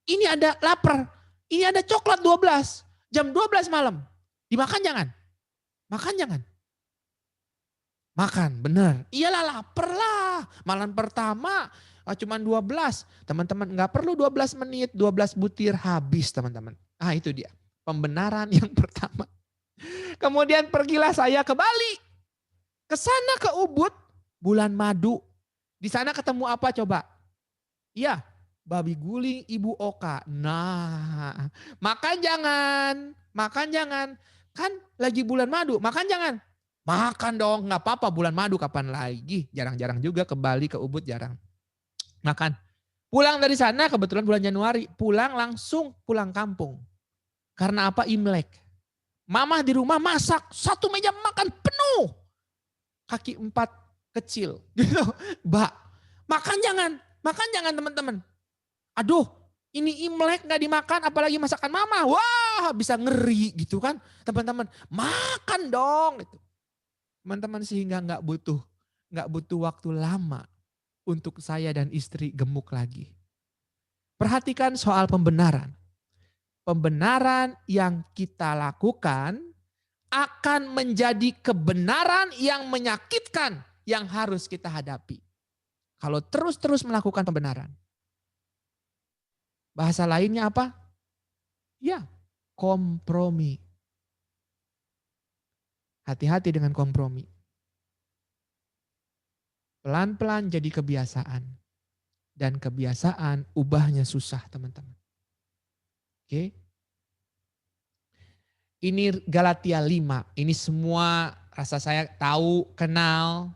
Ini ada lapar. Ini ada coklat 12. Jam 12 malam. Dimakan jangan? Makan jangan? Makan, bener. Iyalah lapar lah. Malam pertama cuma 12. Teman-teman gak perlu 12 menit, 12 butir habis teman-teman. Ah itu dia. Pembenaran yang pertama. Kemudian pergilah saya ke Bali. Ke sana ke Ubud, bulan madu. Di sana ketemu apa coba? Iya, babi guling Ibu Oka. Nah, makan jangan. Kan lagi bulan madu, makan jangan. Makan dong, nggak apa-apa bulan madu kapan lagi. Jarang-jarang juga ke Bali, ke Ubud jarang. Makan. Pulang dari sana kebetulan bulan Januari, pulang kampung. Karena apa? Imlek. Mama di rumah masak, satu meja makan penuh. Kaki 4 kecil. Gitu. Mbak, makan jangan teman-teman. Aduh, ini Imlek gak dimakan apalagi masakan mama. Wah, bisa ngeri gitu kan. Teman-teman, makan dong. Gitu. Teman-teman sehingga gak butuh waktu lama untuk saya dan istri gemuk lagi. Perhatikan soal pembenaran. Pembenaran yang kita lakukan akan menjadi kebenaran yang menyakitkan yang harus kita hadapi. Kalau terus-terus melakukan pembenaran. Bahasa lainnya apa? Ya, kompromi. Hati-hati dengan kompromi. Pelan-pelan jadi kebiasaan. Dan kebiasaan ubahnya susah teman-teman. Oke. Ini Galatia 5. Ini semua rasa saya tahu, kenal.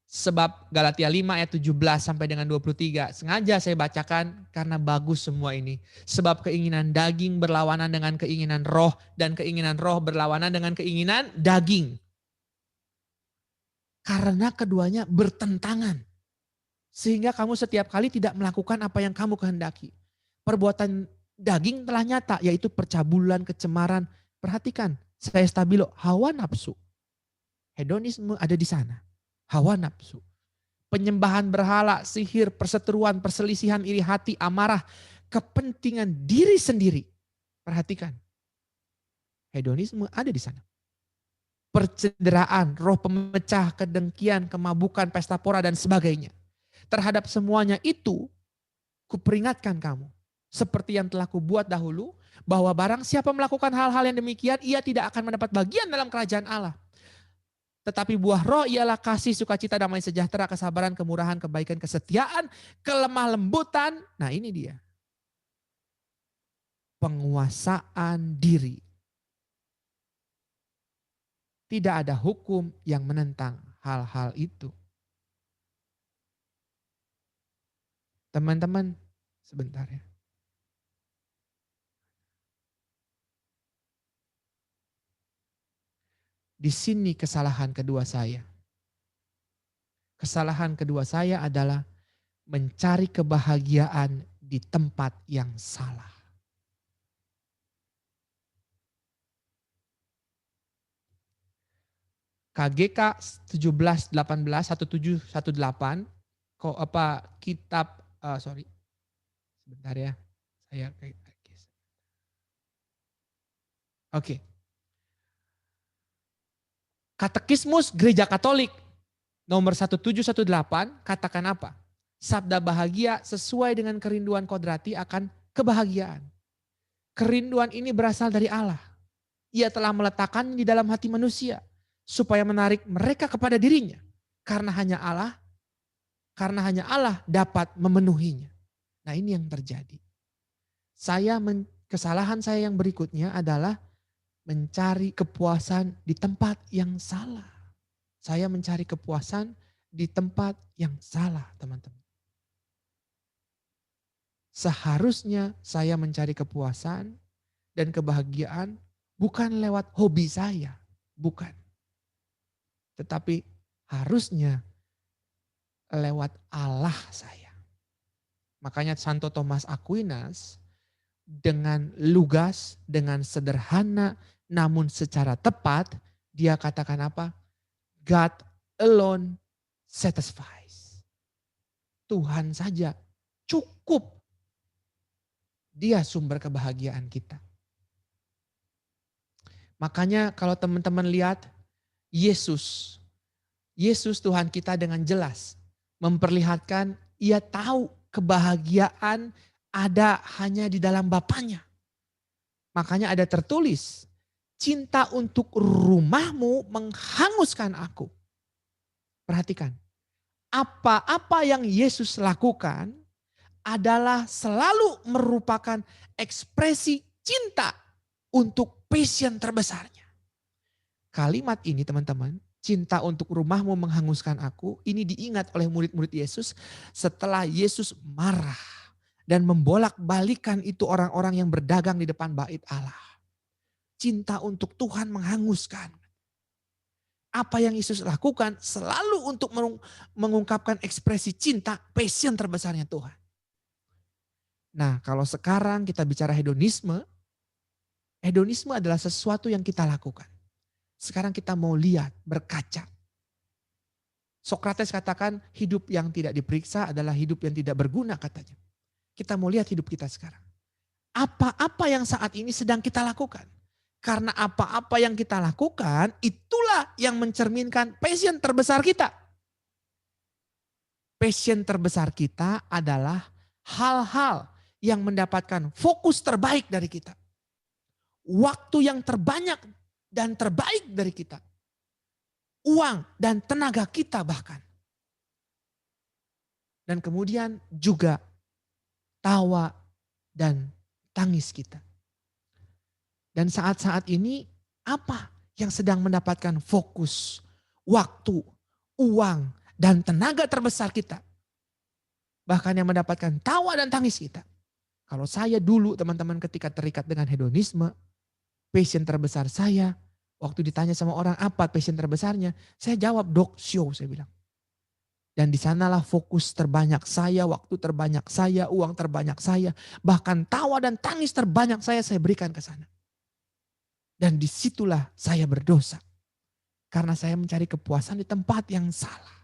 Sebab Galatia 5 ayat 17 sampai dengan 23. Sengaja saya bacakan karena bagus semua ini. Sebab keinginan daging berlawanan dengan keinginan roh. Dan keinginan roh berlawanan dengan keinginan daging. Karena keduanya bertentangan. Sehingga kamu setiap kali tidak melakukan apa yang kamu kehendaki. Perbuatan daging telah nyata, yaitu percabulan, kecemaran. Perhatikan, saya stabilo, hawa nafsu. Hedonisme ada di sana. Hawa nafsu. Penyembahan berhala, sihir, perseteruan, perselisihan, iri hati, amarah, kepentingan diri sendiri. Perhatikan. Hedonisme ada di sana. Percederaan, roh pemecah, kedengkian, kemabukan, pesta pora dan sebagainya. Terhadap semuanya itu, kuperingatkan kamu. Seperti yang telah kubuat dahulu, bahwa barang siapa melakukan hal-hal yang demikian, ia tidak akan mendapat bagian dalam kerajaan Allah. Tetapi buah roh ialah kasih, sukacita, damai sejahtera, kesabaran, kemurahan, kebaikan, kesetiaan, kelemah lembutan. Nah ini dia. Penguasaan diri. Tidak ada hukum yang menentang hal-hal itu. Teman-teman, sebentar ya. Di sini kesalahan kedua saya. Kesalahan kedua saya adalah mencari kebahagiaan di tempat yang salah. KGK 1718 1718 kok apa kitab sebentar ya. Saya Oke. Katekismus Gereja Katolik nomor 1718 katakan apa? Sabda bahagia sesuai dengan kerinduan kodrati akan kebahagiaan. Kerinduan ini berasal dari Allah. Ia telah meletakkannya di dalam hati manusia supaya menarik mereka kepada dirinya. Karena hanya Allah dapat memenuhinya. Nah ini yang terjadi. Kesalahan saya yang berikutnya adalah mencari kepuasan di tempat yang salah. Saya mencari kepuasan di tempat yang salah, teman-teman. Seharusnya saya mencari kepuasan dan kebahagiaan bukan lewat hobi saya, bukan. Tetapi harusnya lewat Allah saya. Makanya Santo Thomas Aquinas dengan lugas, dengan sederhana, namun secara tepat dia katakan apa? God alone satisfies. Tuhan saja cukup. Dia sumber kebahagiaan kita. Makanya kalau teman-teman lihat Yesus Tuhan kita dengan jelas memperlihatkan ia tahu kebahagiaan ada hanya di dalam Bapaknya. Makanya ada tertulis, cinta untuk rumahmu menghanguskan aku. Perhatikan, apa-apa yang Yesus lakukan adalah selalu merupakan ekspresi cinta untuk passion terbesarnya. Kalimat ini teman-teman, cinta untuk rumahmu menghanguskan aku, ini diingat oleh murid-murid Yesus setelah Yesus marah dan membolak-balikan itu orang-orang yang berdagang di depan bait Allah. Cinta untuk Tuhan menghanguskan. Apa yang Yesus lakukan selalu untuk mengungkapkan ekspresi cinta, passion terbesarnya Tuhan. Nah kalau sekarang kita bicara hedonisme adalah sesuatu yang kita lakukan. Sekarang kita mau lihat, berkaca. Sokrates katakan hidup yang tidak diperiksa adalah hidup yang tidak berguna katanya. Kita mau lihat hidup kita sekarang. Apa-apa yang saat ini sedang kita lakukan. Karena apa-apa yang kita lakukan itulah yang mencerminkan passion terbesar kita. Passion terbesar kita adalah hal-hal yang mendapatkan fokus terbaik dari kita. Waktu yang terbanyak dan terbaik dari kita. Uang dan tenaga kita bahkan. Dan kemudian juga tawa dan tangis kita. Dan saat-saat ini apa yang sedang mendapatkan fokus, waktu, uang, dan tenaga terbesar kita. Bahkan yang mendapatkan tawa dan tangis kita. Kalau saya dulu teman-teman ketika terikat dengan hedonisme, passion terbesar saya, waktu ditanya sama orang apa passion terbesarnya, saya jawab dog show saya bilang. Dan di sanalah fokus terbanyak saya, waktu terbanyak saya, uang terbanyak saya, bahkan tawa dan tangis terbanyak saya berikan ke sana. Dan disitulah saya berdosa. Karena saya mencari kepuasan di tempat yang salah.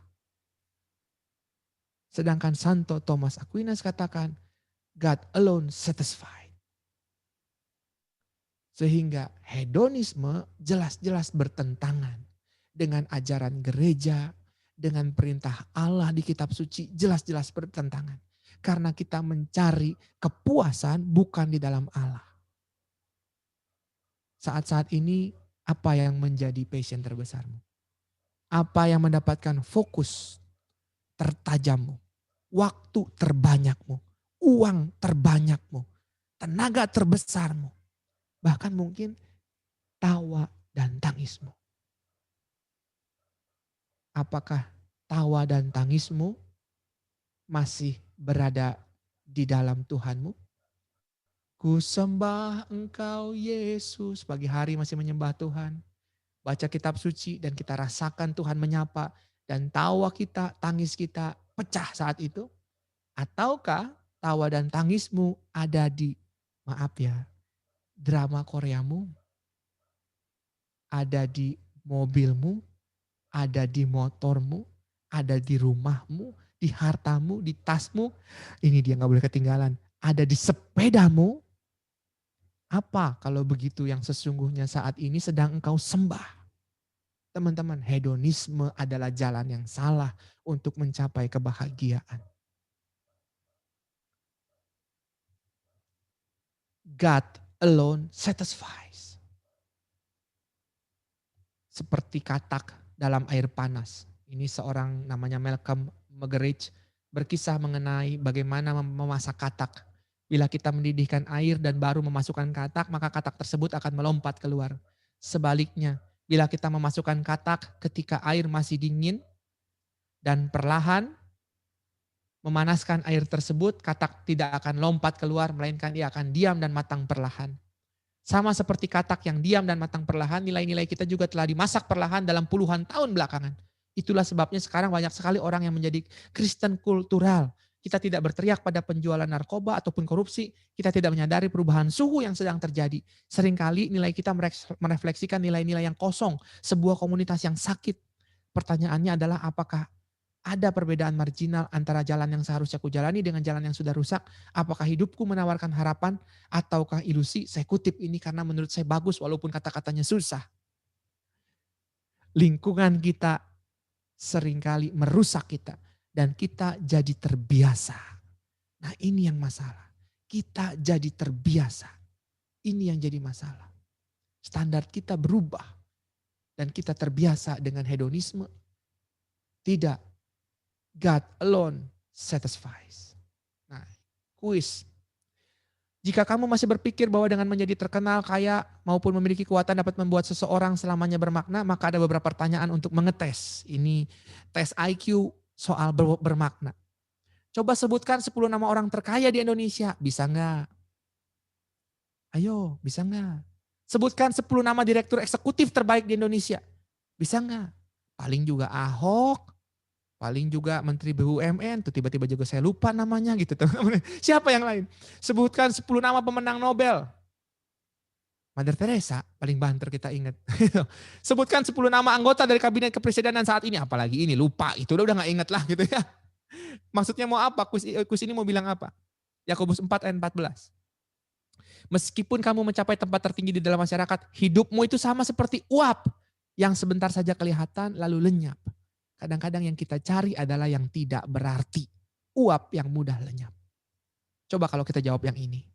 Sedangkan Santo Thomas Aquinas katakan, God alone satisfied. Sehingga hedonisme jelas-jelas bertentangan dengan ajaran gereja, dengan perintah Allah di kitab suci jelas-jelas bertentangan. Karena kita mencari kepuasan bukan di dalam Allah. Saat-saat ini apa yang menjadi passion terbesarmu? Apa yang mendapatkan fokus tertajammu? Waktu terbanyakmu? Uang terbanyakmu? Tenaga terbesarmu? Bahkan mungkin tawa dan tangismu. Apakah tawa dan tangismu masih berada di dalam Tuhanmu? Ku sembah Engkau Yesus. Pagi hari masih menyembah Tuhan. Baca kitab suci dan kita rasakan Tuhan menyapa. Dan tawa kita, tangis kita pecah saat itu. Ataukah tawa dan tangismu ada di, maaf ya, drama Koreamu, ada di mobilmu, ada di motormu, ada di rumahmu, di hartamu, di tasmu. Ini dia gak boleh ketinggalan. Ada di sepedamu. Apa kalau begitu yang sesungguhnya saat ini sedang engkau sembah? Teman-teman, hedonisme adalah jalan yang salah untuk mencapai kebahagiaan. God alone satisfies. Seperti katak dalam air panas. Ini seorang namanya Malcolm Muggeridge berkisah mengenai bagaimana memasak katak. Bila kita mendidihkan air dan baru memasukkan katak, maka katak tersebut akan melompat keluar. Sebaliknya, bila kita memasukkan katak ketika air masih dingin dan perlahan memanaskan air tersebut, katak tidak akan lompat keluar, melainkan ia akan diam dan matang perlahan. Sama seperti katak yang diam dan matang perlahan, nilai-nilai kita juga telah dimasak perlahan dalam puluhan tahun belakangan. Itulah sebabnya sekarang banyak sekali orang yang menjadi Kristen kultural. Kita tidak berteriak pada penjualan narkoba ataupun korupsi. Kita tidak menyadari perubahan suhu yang sedang terjadi. Seringkali nilai kita merefleksikan nilai-nilai yang kosong. Sebuah komunitas yang sakit. Pertanyaannya adalah apakah ada perbedaan marginal antara jalan yang seharusnya aku jalani dengan jalan yang sudah rusak? Apakah hidupku menawarkan harapan ataukah ilusi? Saya kutip ini karena menurut saya bagus walaupun kata-katanya susah. Lingkungan kita seringkali merusak kita. Dan kita jadi terbiasa. Nah ini yang masalah. Kita jadi terbiasa. Ini yang jadi masalah. Standar kita berubah. Dan kita terbiasa dengan hedonisme. Tidak. God alone satisfies. Nah, kuis. Jika kamu masih berpikir bahwa dengan menjadi terkenal, kaya, maupun memiliki kekuatan dapat membuat seseorang selamanya bermakna, maka ada beberapa pertanyaan untuk mengetes. Ini tes IQ soal bermakna. Coba sebutkan 10 nama orang terkaya di Indonesia. Bisa enggak? Ayo, bisa enggak? Sebutkan 10 nama direktur eksekutif terbaik di Indonesia. Bisa enggak? Paling juga Ahok, paling juga Menteri BUMN, tuh tiba-tiba juga saya lupa namanya gitu. Siapa yang lain? Sebutkan 10 nama pemenang Nobel. Mother Teresa, paling banter kita ingat. Sebutkan 10 nama anggota dari kabinet kepresidenan saat ini. Apalagi ini, lupa. Itu udah gak inget lah gitu ya. Maksudnya mau apa? Kus ini mau bilang apa? Yakobus 4 ayat 14. Meskipun kamu mencapai tempat tertinggi di dalam masyarakat, hidupmu itu sama seperti uap yang sebentar saja kelihatan lalu lenyap. Kadang-kadang yang kita cari adalah yang tidak berarti. Uap yang mudah lenyap. Coba kalau kita jawab yang ini.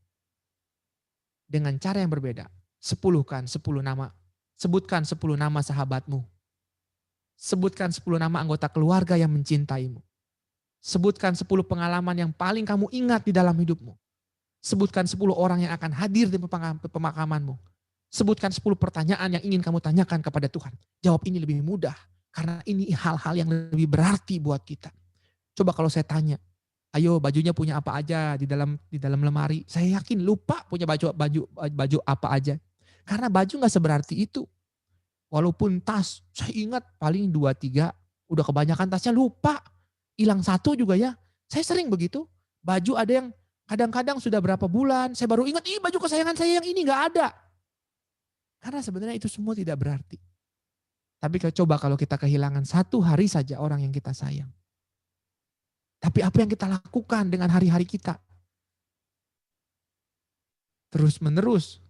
Dengan cara yang berbeda. Sebutkan 10 nama sahabatmu. Sebutkan 10 nama anggota keluarga yang mencintaimu. Sebutkan 10 pengalaman yang paling kamu ingat di dalam hidupmu. Sebutkan 10 orang yang akan hadir di pemakamanmu. Sebutkan 10 pertanyaan yang ingin kamu tanyakan kepada Tuhan. Jawab ini lebih mudah. Karena ini hal-hal yang lebih berarti buat kita. Coba kalau saya tanya, ayo bajunya punya apa aja di dalam lemari. Saya yakin lupa punya baju apa aja. Karena baju nggak seberarti itu. Walaupun tas, saya ingat paling 2-3, udah kebanyakan tasnya lupa. Hilang satu juga ya. Saya sering begitu. Baju ada yang kadang-kadang sudah berapa bulan, saya baru ingat, baju kesayangan saya yang ini nggak ada. Karena sebenarnya itu semua tidak berarti. Tapi coba kalau kita kehilangan satu hari saja orang yang kita sayang. Tapi apa yang kita lakukan dengan hari-hari kita? Terus menerus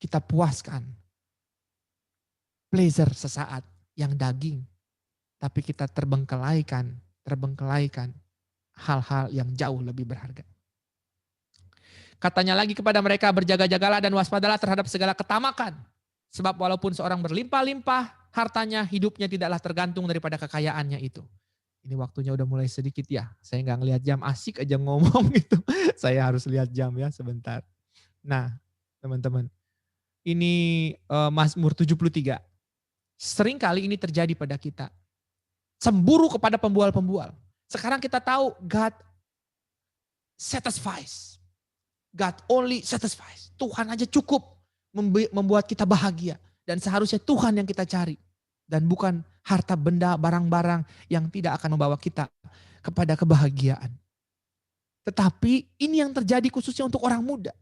kita puaskan pleasure sesaat yang daging. Tapi kita terbengkelaikan hal-hal yang jauh lebih berharga. Katanya lagi kepada mereka, berjaga-jagalah dan waspadalah terhadap segala ketamakan. Sebab walaupun seorang berlimpah-limpah hartanya, hidupnya tidaklah tergantung daripada kekayaannya itu. Ini waktunya udah mulai sedikit ya. Saya nggak ngelihat jam, asik aja ngomong gitu. Saya harus lihat jam ya sebentar. Nah teman-teman, ini Mazmur 73. Sering kali ini terjadi pada kita. Cemburu kepada pembual-pembual. Sekarang kita tahu God satisfies. God only satisfies. Tuhan aja cukup membuat kita bahagia. Dan seharusnya Tuhan yang kita cari. Dan bukan harta benda, barang-barang yang tidak akan membawa kita kepada kebahagiaan. Tetapi ini yang terjadi khususnya untuk orang muda.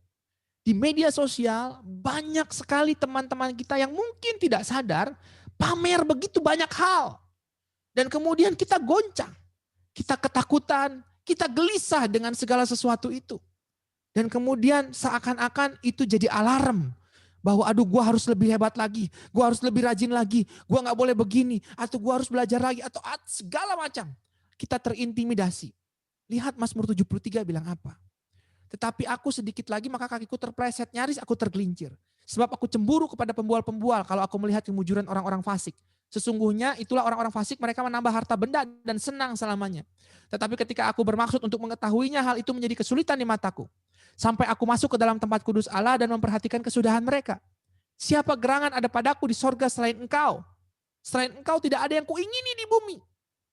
Di media sosial banyak sekali teman-teman kita yang mungkin tidak sadar pamer begitu banyak hal. Dan kemudian kita goncang, kita ketakutan, kita gelisah dengan segala sesuatu itu. Dan kemudian seakan-akan itu jadi alarm. Bahwa aduh gue harus lebih hebat lagi, gue harus lebih rajin lagi, gue gak boleh begini, atau gue harus belajar lagi, atau segala macam. Kita terintimidasi. Lihat Mazmur 73 bilang apa. Tetapi aku sedikit lagi maka kakiku terpleset, nyaris aku tergelincir. Sebab aku cemburu kepada pembual-pembual kalau aku melihat kemujuran orang-orang fasik. Sesungguhnya itulah orang-orang fasik, mereka menambah harta benda dan senang selamanya. Tetapi ketika aku bermaksud untuk mengetahuinya, hal itu menjadi kesulitan di mataku. Sampai aku masuk ke dalam tempat kudus Allah dan memperhatikan kesudahan mereka. Siapa gerangan ada padaku di sorga selain engkau? Selain engkau tidak ada yang kuingini di bumi.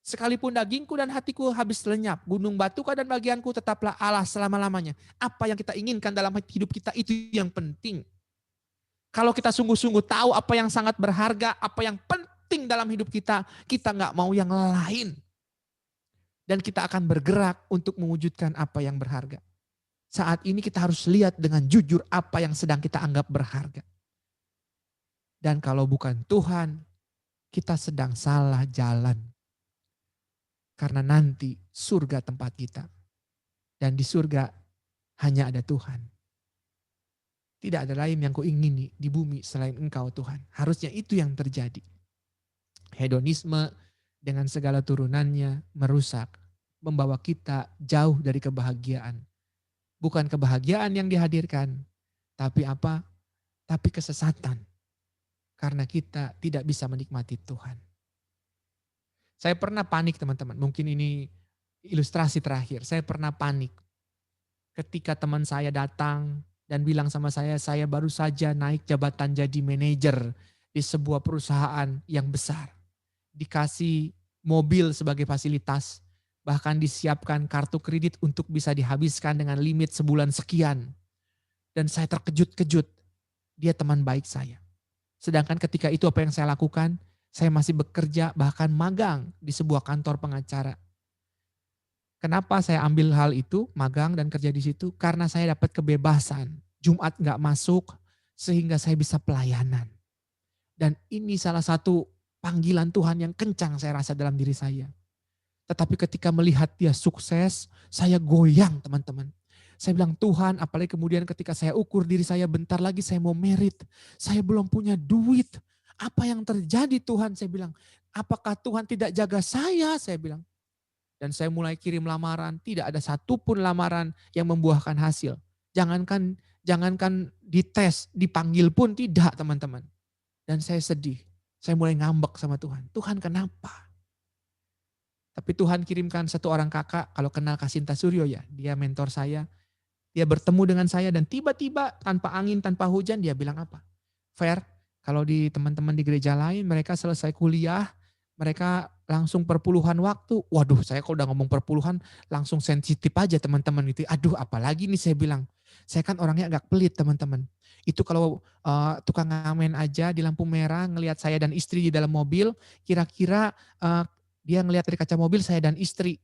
Sekalipun dagingku dan hatiku habis lenyap, gunung batuka dan bagianku tetaplah Allah selama-lamanya. Apa yang kita inginkan dalam hidup kita itu yang penting. Kalau kita sungguh-sungguh tahu apa yang sangat berharga, apa yang penting dalam hidup kita, kita nggak mau yang lain. Dan kita akan bergerak untuk mewujudkan apa yang berharga. Saat ini kita harus lihat dengan jujur apa yang sedang kita anggap berharga. Dan kalau bukan Tuhan, kita sedang salah jalan. Karena nanti surga tempat kita. Dan di surga hanya ada Tuhan. Tidak ada lain yang kuingini di bumi selain Engkau Tuhan. Harusnya itu yang terjadi. Hedonisme dengan segala turunannya merusak. Membawa kita jauh dari kebahagiaan. Bukan kebahagiaan yang dihadirkan. Tapi apa? Tapi kesesatan. Karena kita tidak bisa menikmati Tuhan. Saya pernah panik teman-teman, mungkin ini ilustrasi terakhir. Saya pernah panik ketika teman saya datang dan bilang sama saya baru saja naik jabatan jadi manajer di sebuah perusahaan yang besar. Dikasih mobil sebagai fasilitas, bahkan disiapkan kartu kredit untuk bisa dihabiskan dengan limit sebulan sekian. Dan saya terkejut-kejut, dia teman baik saya. Sedangkan ketika itu apa yang saya lakukan? Saya masih bekerja bahkan magang di sebuah kantor pengacara. Kenapa saya ambil hal itu, magang dan kerja di situ? Karena saya dapat kebebasan. Jumat gak masuk sehingga saya bisa pelayanan. Dan ini salah satu panggilan Tuhan yang kencang saya rasa dalam diri saya. Tetapi ketika melihat dia sukses, saya goyang teman-teman. Saya bilang Tuhan, apalagi kemudian ketika saya ukur diri saya bentar lagi saya mau merit. Saya belum punya duit. Apa yang terjadi Tuhan? Saya bilang, apakah Tuhan tidak jaga saya? Saya bilang. Dan saya mulai kirim lamaran, tidak ada satupun lamaran yang membuahkan hasil. Jangankan dites, dipanggil pun tidak teman-teman. Dan saya sedih, saya mulai ngambek sama Tuhan. Tuhan kenapa? Tapi Tuhan kirimkan satu orang kakak, kalau kenal Kasinta Suryo ya, dia mentor saya. Dia bertemu dengan saya dan tiba-tiba tanpa angin, tanpa hujan dia bilang apa? Fer, Kalau di teman-teman di gereja lain mereka selesai kuliah, mereka langsung perpuluhan waktu. Waduh, saya kalau udah ngomong perpuluhan langsung sensitif aja teman-teman itu. Aduh, apalagi nih saya bilang. Saya kan orangnya agak pelit teman-teman. Itu kalau tukang ngamen aja di lampu merah ngelihat saya dan istri di dalam mobil, kira-kira dia ngelihat dari kaca mobil saya dan istri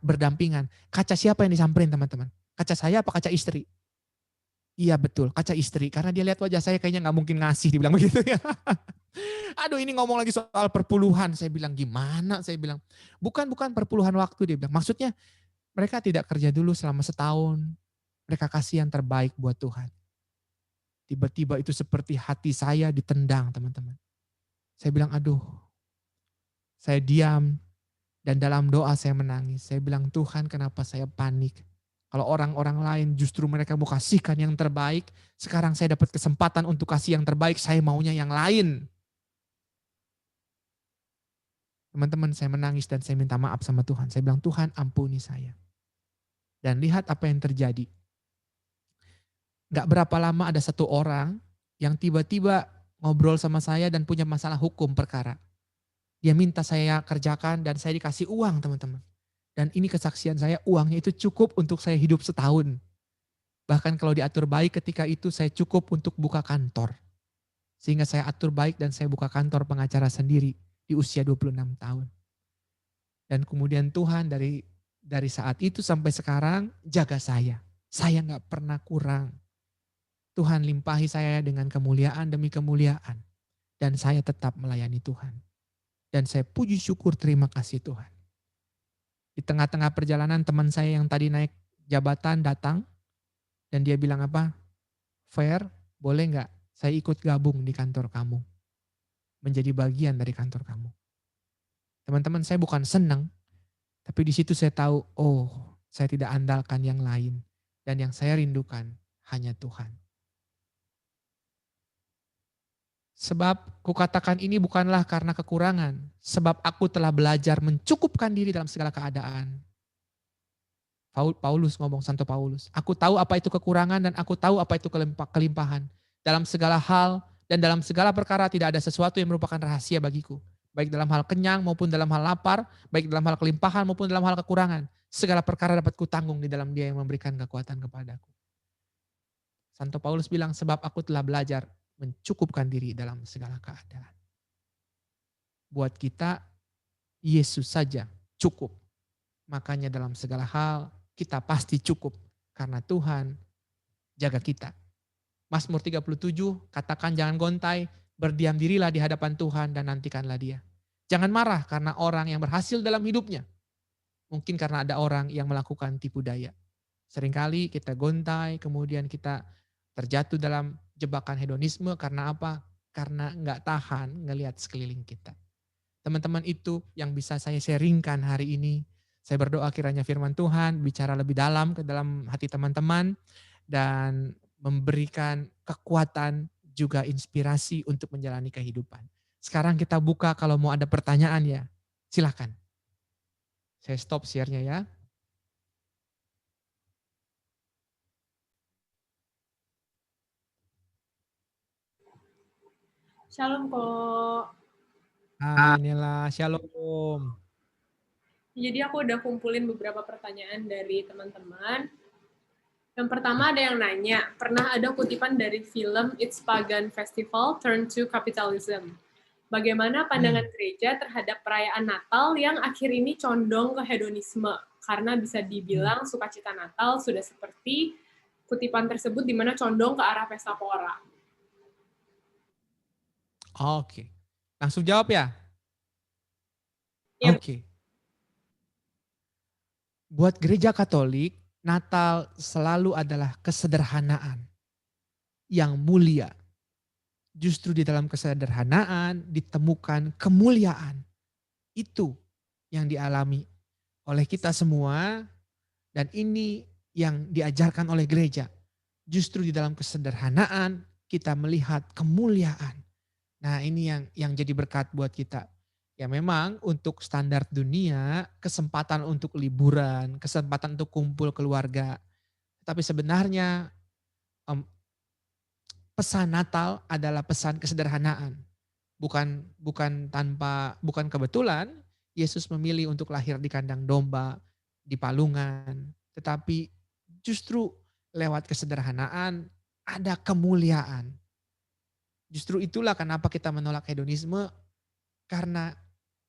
berdampingan. Kaca siapa yang disamperin teman-teman? Kaca saya apa kaca istri? Iya betul, kaca istri. Karena dia lihat wajah saya kayaknya nggak mungkin ngasih, dibilang begitu ya. Aduh ini ngomong lagi soal perpuluhan. Saya bilang gimana? Saya bilang bukan perpuluhan waktu. Dia bilang maksudnya mereka tidak kerja dulu selama setahun. Mereka kasih yang terbaik buat Tuhan. Tiba-tiba itu seperti hati saya ditendang teman-teman. Saya bilang aduh, saya diam dan dalam doa saya menangis. Saya bilang Tuhan kenapa saya panik? Kalau orang-orang lain justru mereka mau kasihkan yang terbaik. Sekarang saya dapat kesempatan untuk kasih yang terbaik. Saya maunya yang lain. Teman-teman saya menangis dan saya minta maaf sama Tuhan. Saya bilang Tuhan ampuni saya. Dan lihat apa yang terjadi. Gak berapa lama ada satu orang yang tiba-tiba ngobrol sama saya dan punya masalah hukum perkara. Dia minta saya kerjakan dan saya dikasih uang teman-teman. Dan ini kesaksian saya, uangnya itu cukup untuk saya hidup setahun. Bahkan kalau diatur baik ketika itu saya cukup untuk buka kantor. Sehingga saya atur baik dan saya buka kantor pengacara sendiri di usia 26 tahun. Dan kemudian Tuhan dari saat itu sampai sekarang jaga saya. Saya gak pernah kurang. Tuhan limpahi saya dengan kemuliaan demi kemuliaan. Dan saya tetap melayani Tuhan. Dan saya puji syukur terima kasih Tuhan. Di tengah-tengah perjalanan teman saya yang tadi naik jabatan datang. Dan dia bilang apa? Fair, boleh gak saya ikut gabung di kantor kamu? Menjadi bagian dari kantor kamu. Teman-teman saya bukan senang. Tapi di situ saya tahu, oh saya tidak andalkan yang lain. Dan yang saya rindukan hanya Tuhan. Sebab kukatakan ini bukanlah karena kekurangan. Sebab aku telah belajar mencukupkan diri dalam segala keadaan. Paulus ngomong, Santo Paulus. Aku tahu apa itu kekurangan dan aku tahu apa itu kelimpahan. Dalam segala hal dan dalam segala perkara tidak ada sesuatu yang merupakan rahasia bagiku. Baik dalam hal kenyang maupun dalam hal lapar, baik dalam hal kelimpahan maupun dalam hal kekurangan. Segala perkara dapat kutanggung di dalam Dia yang memberikan kekuatan kepadaku. Santo Paulus bilang, sebab aku telah belajar mencukupkan diri dalam segala keadaan. Buat kita, Yesus saja cukup. Makanya dalam segala hal, kita pasti cukup. Karena Tuhan jaga kita. Mazmur 37, katakan jangan gontai, berdiam dirilah di hadapan Tuhan dan nantikanlah Dia. Jangan marah karena orang yang berhasil dalam hidupnya. Mungkin karena ada orang yang melakukan tipu daya. Seringkali kita gontai, kemudian kita terjatuh dalam jebakan hedonisme karena apa? Karena nggak tahan ngelihat sekeliling kita. Teman-teman itu yang bisa saya sharingkan hari ini. Saya berdoa kiranya firman Tuhan bicara lebih dalam ke dalam hati teman-teman dan memberikan kekuatan juga inspirasi untuk menjalani kehidupan. Sekarang kita buka kalau mau ada pertanyaan ya, silakan. Saya stop share-nya ya. Shalom kok. Hai Nela, shalom. Jadi aku udah kumpulin beberapa pertanyaan dari teman-teman. Yang pertama ada yang nanya, pernah ada kutipan dari film It's Pagan Festival Turn to Capitalism. Bagaimana pandangan gereja terhadap perayaan Natal yang akhir ini condong ke hedonisme? Karena bisa dibilang sukacita Natal sudah seperti kutipan tersebut di mana condong ke arah pesta pora. Oke, langsung jawab ya? Ya. Oke. Buat gereja Katolik, Natal selalu adalah kesederhanaan yang mulia. Justru di dalam kesederhanaan ditemukan kemuliaan. Itu yang dialami oleh kita semua dan ini yang diajarkan oleh gereja. Justru di dalam kesederhanaan kita melihat kemuliaan. Nah ini yang jadi berkat buat kita. Ya memang untuk standar dunia, kesempatan untuk liburan, kesempatan untuk kumpul keluarga. Tapi sebenarnya pesan Natal adalah pesan kesederhanaan. Bukan kebetulan Yesus memilih untuk lahir di kandang domba, di palungan, tetapi justru lewat kesederhanaan ada kemuliaan. Justru itulah kenapa kita menolak hedonisme, karena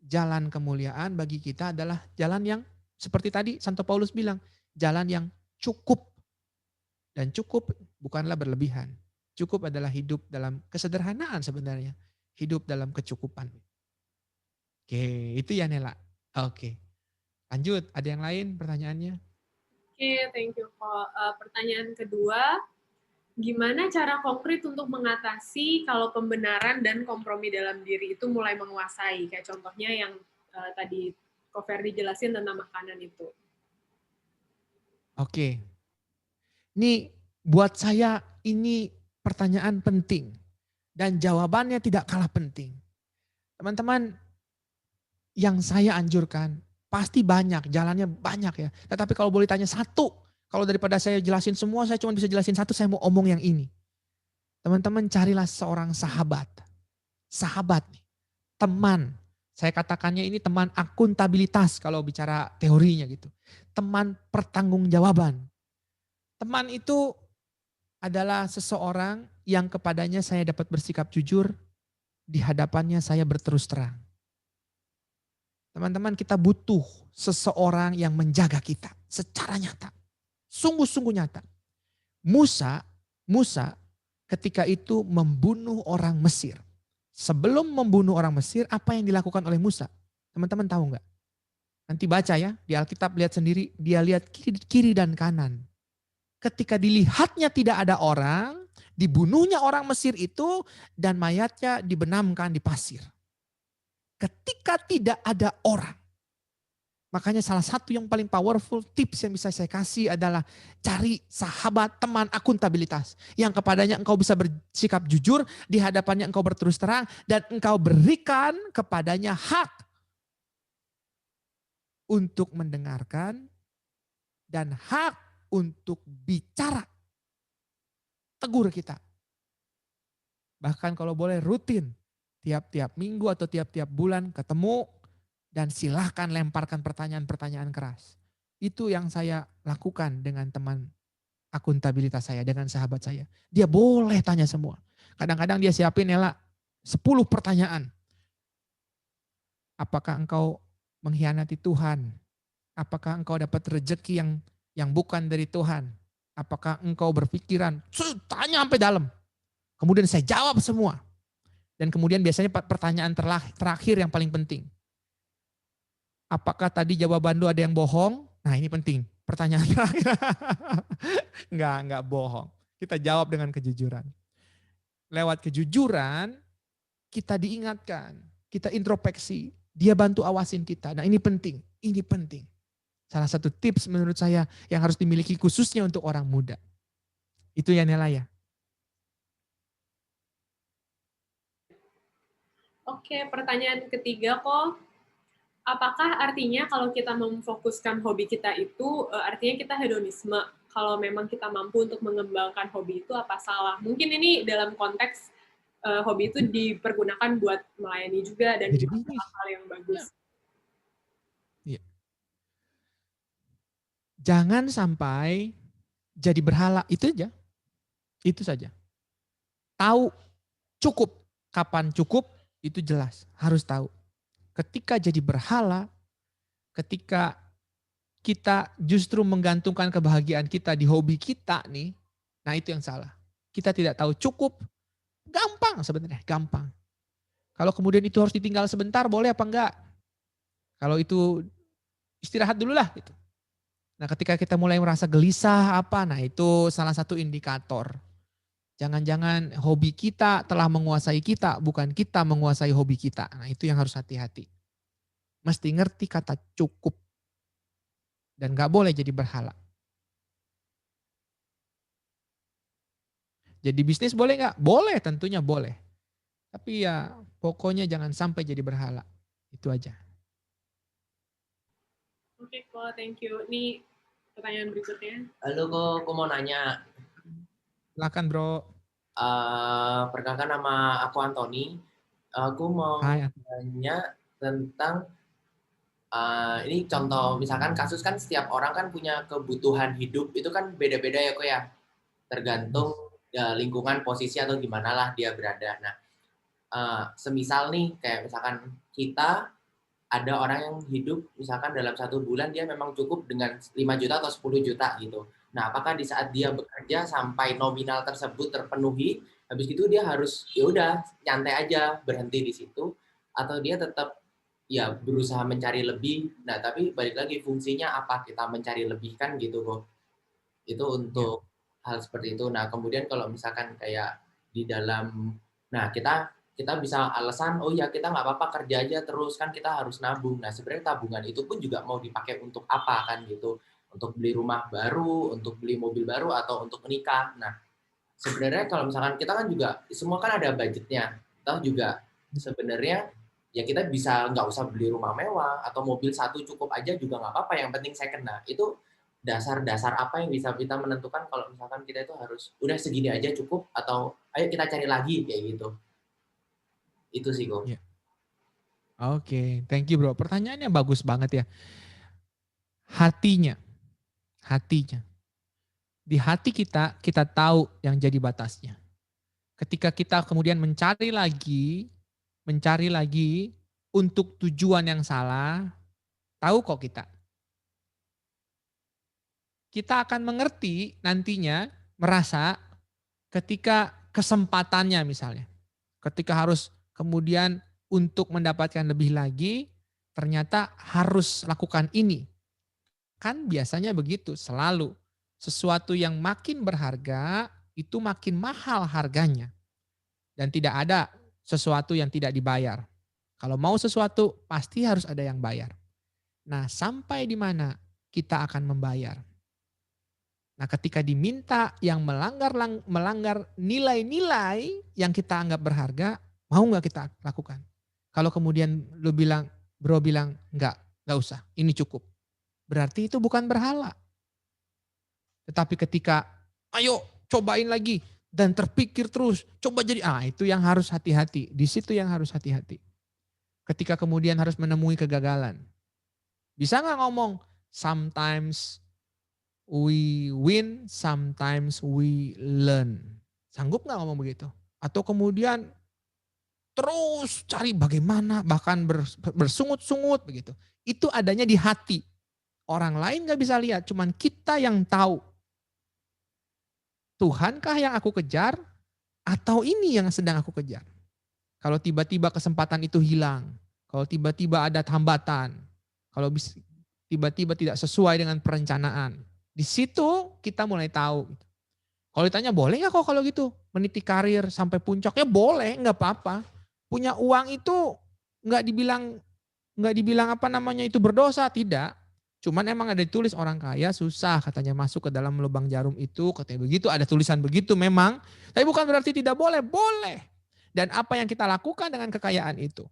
jalan kemuliaan bagi kita adalah jalan yang seperti tadi Santo Paulus bilang, jalan yang cukup. Dan cukup bukanlah berlebihan. Cukup adalah hidup dalam kesederhanaan sebenarnya. Hidup dalam kecukupan. Oke, itu ya Nela. Oke. Lanjut, ada yang lain pertanyaannya? Oke, thank you kok. Pertanyaan kedua, gimana cara konkret untuk mengatasi kalau pembenaran dan kompromi dalam diri itu mulai menguasai? Kayak contohnya yang tadi Ko Ferdi jelasin tentang makanan itu. Oke. Ini buat saya ini pertanyaan penting. Dan jawabannya tidak kalah penting. Teman-teman, yang saya anjurkan pasti banyak, jalannya banyak ya. Tetapi kalau boleh tanya satu, kalau daripada saya jelasin semua, saya cuma bisa jelasin satu, saya mau omong yang ini. Teman-teman carilah seorang sahabat. Sahabat, teman. Saya katakannya ini teman akuntabilitas kalau bicara teorinya gitu. Teman pertanggungjawaban. Teman itu adalah seseorang yang kepadanya saya dapat bersikap jujur, di hadapannya saya berterus terang. Teman-teman, kita butuh seseorang yang menjaga kita secara nyata. Sungguh-sungguh nyata. Musa ketika itu membunuh orang Mesir. Sebelum membunuh orang Mesir, apa yang dilakukan oleh Musa? Teman-teman tahu nggak? Nanti baca ya, di Alkitab lihat sendiri, dia lihat kiri dan kanan. Ketika dilihatnya tidak ada orang, dibunuhnya orang Mesir itu, dan mayatnya dibenamkan di pasir. Ketika tidak ada orang. Makanya salah satu yang paling powerful tips yang bisa saya kasih adalah cari sahabat, teman akuntabilitas. Yang kepadanya engkau bisa bersikap jujur, di hadapannya engkau berterus terang, dan engkau berikan kepadanya hak untuk mendengarkan dan hak untuk bicara. Tegur kita. Bahkan kalau boleh rutin, tiap-tiap minggu atau tiap-tiap bulan ketemu, dan silahkan lemparkan pertanyaan-pertanyaan keras. Itu yang saya lakukan dengan teman akuntabilitas saya, dengan sahabat saya. Dia boleh tanya semua. Kadang-kadang dia siapin Nela 10 pertanyaan. Apakah engkau mengkhianati Tuhan? Apakah engkau dapat rezeki yang bukan dari Tuhan? Apakah engkau berpikiran? Tanya sampai dalam. Kemudian saya jawab semua. Dan kemudian biasanya pertanyaan terakhir yang paling penting. Apakah tadi jawaban lu ada yang bohong? Nah ini penting. Pertanyaan terakhir. Enggak bohong. Kita jawab dengan kejujuran. Lewat kejujuran, kita diingatkan. Kita introspeksi. Dia bantu awasin kita. Nah ini penting. Ini penting. Salah satu tips menurut saya yang harus dimiliki khususnya untuk orang muda. Itu ya Nela ya. Oke, pertanyaan ketiga kok. Apakah artinya kalau kita memfokuskan hobi kita itu, artinya kita hedonisme? Kalau memang kita mampu untuk mengembangkan hobi itu, apa salah? Mungkin ini dalam konteks hobi itu dipergunakan buat melayani juga dan Jadi buat bisnis. hal yang bagus. Ya. Jangan sampai jadi berhala, itu aja. Itu saja. Tahu cukup, kapan cukup, itu jelas, harus tahu. Ketika jadi berhala, ketika kita justru menggantungkan kebahagiaan kita di hobi kita nih, nah itu yang salah. Kita tidak tahu cukup, gampang sebenarnya, gampang. Kalau kemudian itu harus ditinggal sebentar, boleh apa enggak? Kalau itu istirahat dulu lah gitu. Nah ketika kita mulai merasa gelisah apa, nah itu salah satu indikator. Jangan-jangan hobi kita telah menguasai kita, bukan kita menguasai hobi kita. Nah itu yang harus hati-hati. Mesti ngerti kata cukup. Dan gak boleh jadi berhala. Jadi bisnis boleh gak? Boleh, tentunya boleh. Tapi ya pokoknya jangan sampai jadi berhala. Itu aja. Oke, kok, thank you. Ini pertanyaan berikutnya. Halo kok, aku mau nanya. Silakan bro. Perkenalkan, nama aku Anthony. Aku mau Hai. nanya tentang ini contoh, misalkan kasus kan setiap orang kan punya kebutuhan hidup itu kan beda-beda ya kok ya, tergantung lingkungan, posisi atau gimana lah dia berada. Nah, semisal nih kayak misalkan kita ada orang yang hidup misalkan dalam 1 bulan dia memang cukup dengan 5 juta atau 10 juta gitu. Nah, apakah di saat dia bekerja sampai nominal tersebut terpenuhi, habis itu dia harus ya udah nyantai aja berhenti di situ, atau dia tetap ya berusaha mencari lebih. Nah, tapi balik lagi fungsinya apa kita mencari lebih kan gitu kok. Itu Ya. untuk hal seperti itu. Nah, kemudian kalau misalkan kayak di dalam, nah kita bisa alasan, oh ya kita nggak apa-apa kerja aja terus, kan kita harus nabung. Nah, sebenarnya tabungan itu pun juga mau dipakai untuk apa kan gitu. Untuk beli rumah baru, untuk beli mobil baru, atau untuk menikah. Nah, sebenarnya kalau misalkan kita kan juga, semua kan ada budgetnya. Kita juga sebenarnya ya kita bisa nggak usah beli rumah mewah, atau mobil satu cukup aja juga nggak apa-apa, yang penting second. Nah, itu dasar-dasar apa yang bisa kita menentukan kalau misalkan kita itu harus udah segini aja cukup, atau ayo kita cari lagi kayak gitu. Itu sih kok. Ya. Oke, thank you bro. Pertanyaannya bagus banget ya. Hatinya, hatinya. Di hati kita, kita tahu yang jadi batasnya. Ketika kita kemudian mencari lagi untuk tujuan yang salah, tahu kok kita. Kita akan mengerti nantinya, merasa ketika kesempatannya misalnya. Ketika harus kemudian untuk mendapatkan lebih lagi, ternyata harus lakukan ini. Kan biasanya begitu, selalu. Sesuatu yang makin berharga, itu makin mahal harganya. Dan tidak ada sesuatu yang tidak dibayar. Kalau mau sesuatu, pasti harus ada yang bayar. Nah, sampai di mana kita akan membayar? Nah, ketika diminta yang melanggar nilai-nilai yang kita anggap berharga, mau nggak kita lakukan? Kalau kemudian bro bilang, nggak usah, ini cukup. Berarti itu bukan berhala. Tetapi ketika, ayo cobain lagi, dan terpikir terus, coba jadi, itu yang harus hati-hati. Di situ yang harus hati-hati. Ketika kemudian harus menemui kegagalan. Bisa nggak ngomong, sometimes we win, sometimes we learn. Sanggup nggak ngomong begitu? Atau kemudian terus cari bagaimana, bahkan bersungut-sungut begitu. Itu adanya di hati. Orang lain nggak bisa lihat, cuman kita yang tahu. Tuhankah yang aku kejar, atau ini yang sedang aku kejar? Kalau tiba-tiba kesempatan itu hilang, kalau tiba-tiba ada hambatan, kalau tiba-tiba tidak sesuai dengan perencanaan, di situ kita mulai tahu. Kalau ditanya boleh nggak kok kalau gitu meniti karir sampai puncak, ya boleh, nggak apa-apa. Punya uang itu nggak dibilang apa namanya itu berdosa, tidak. Cuman emang ada ditulis orang kaya susah katanya masuk ke dalam lubang jarum itu, katanya begitu, ada tulisan begitu memang. Tapi bukan berarti tidak boleh, boleh. Dan apa yang kita lakukan dengan kekayaan itu?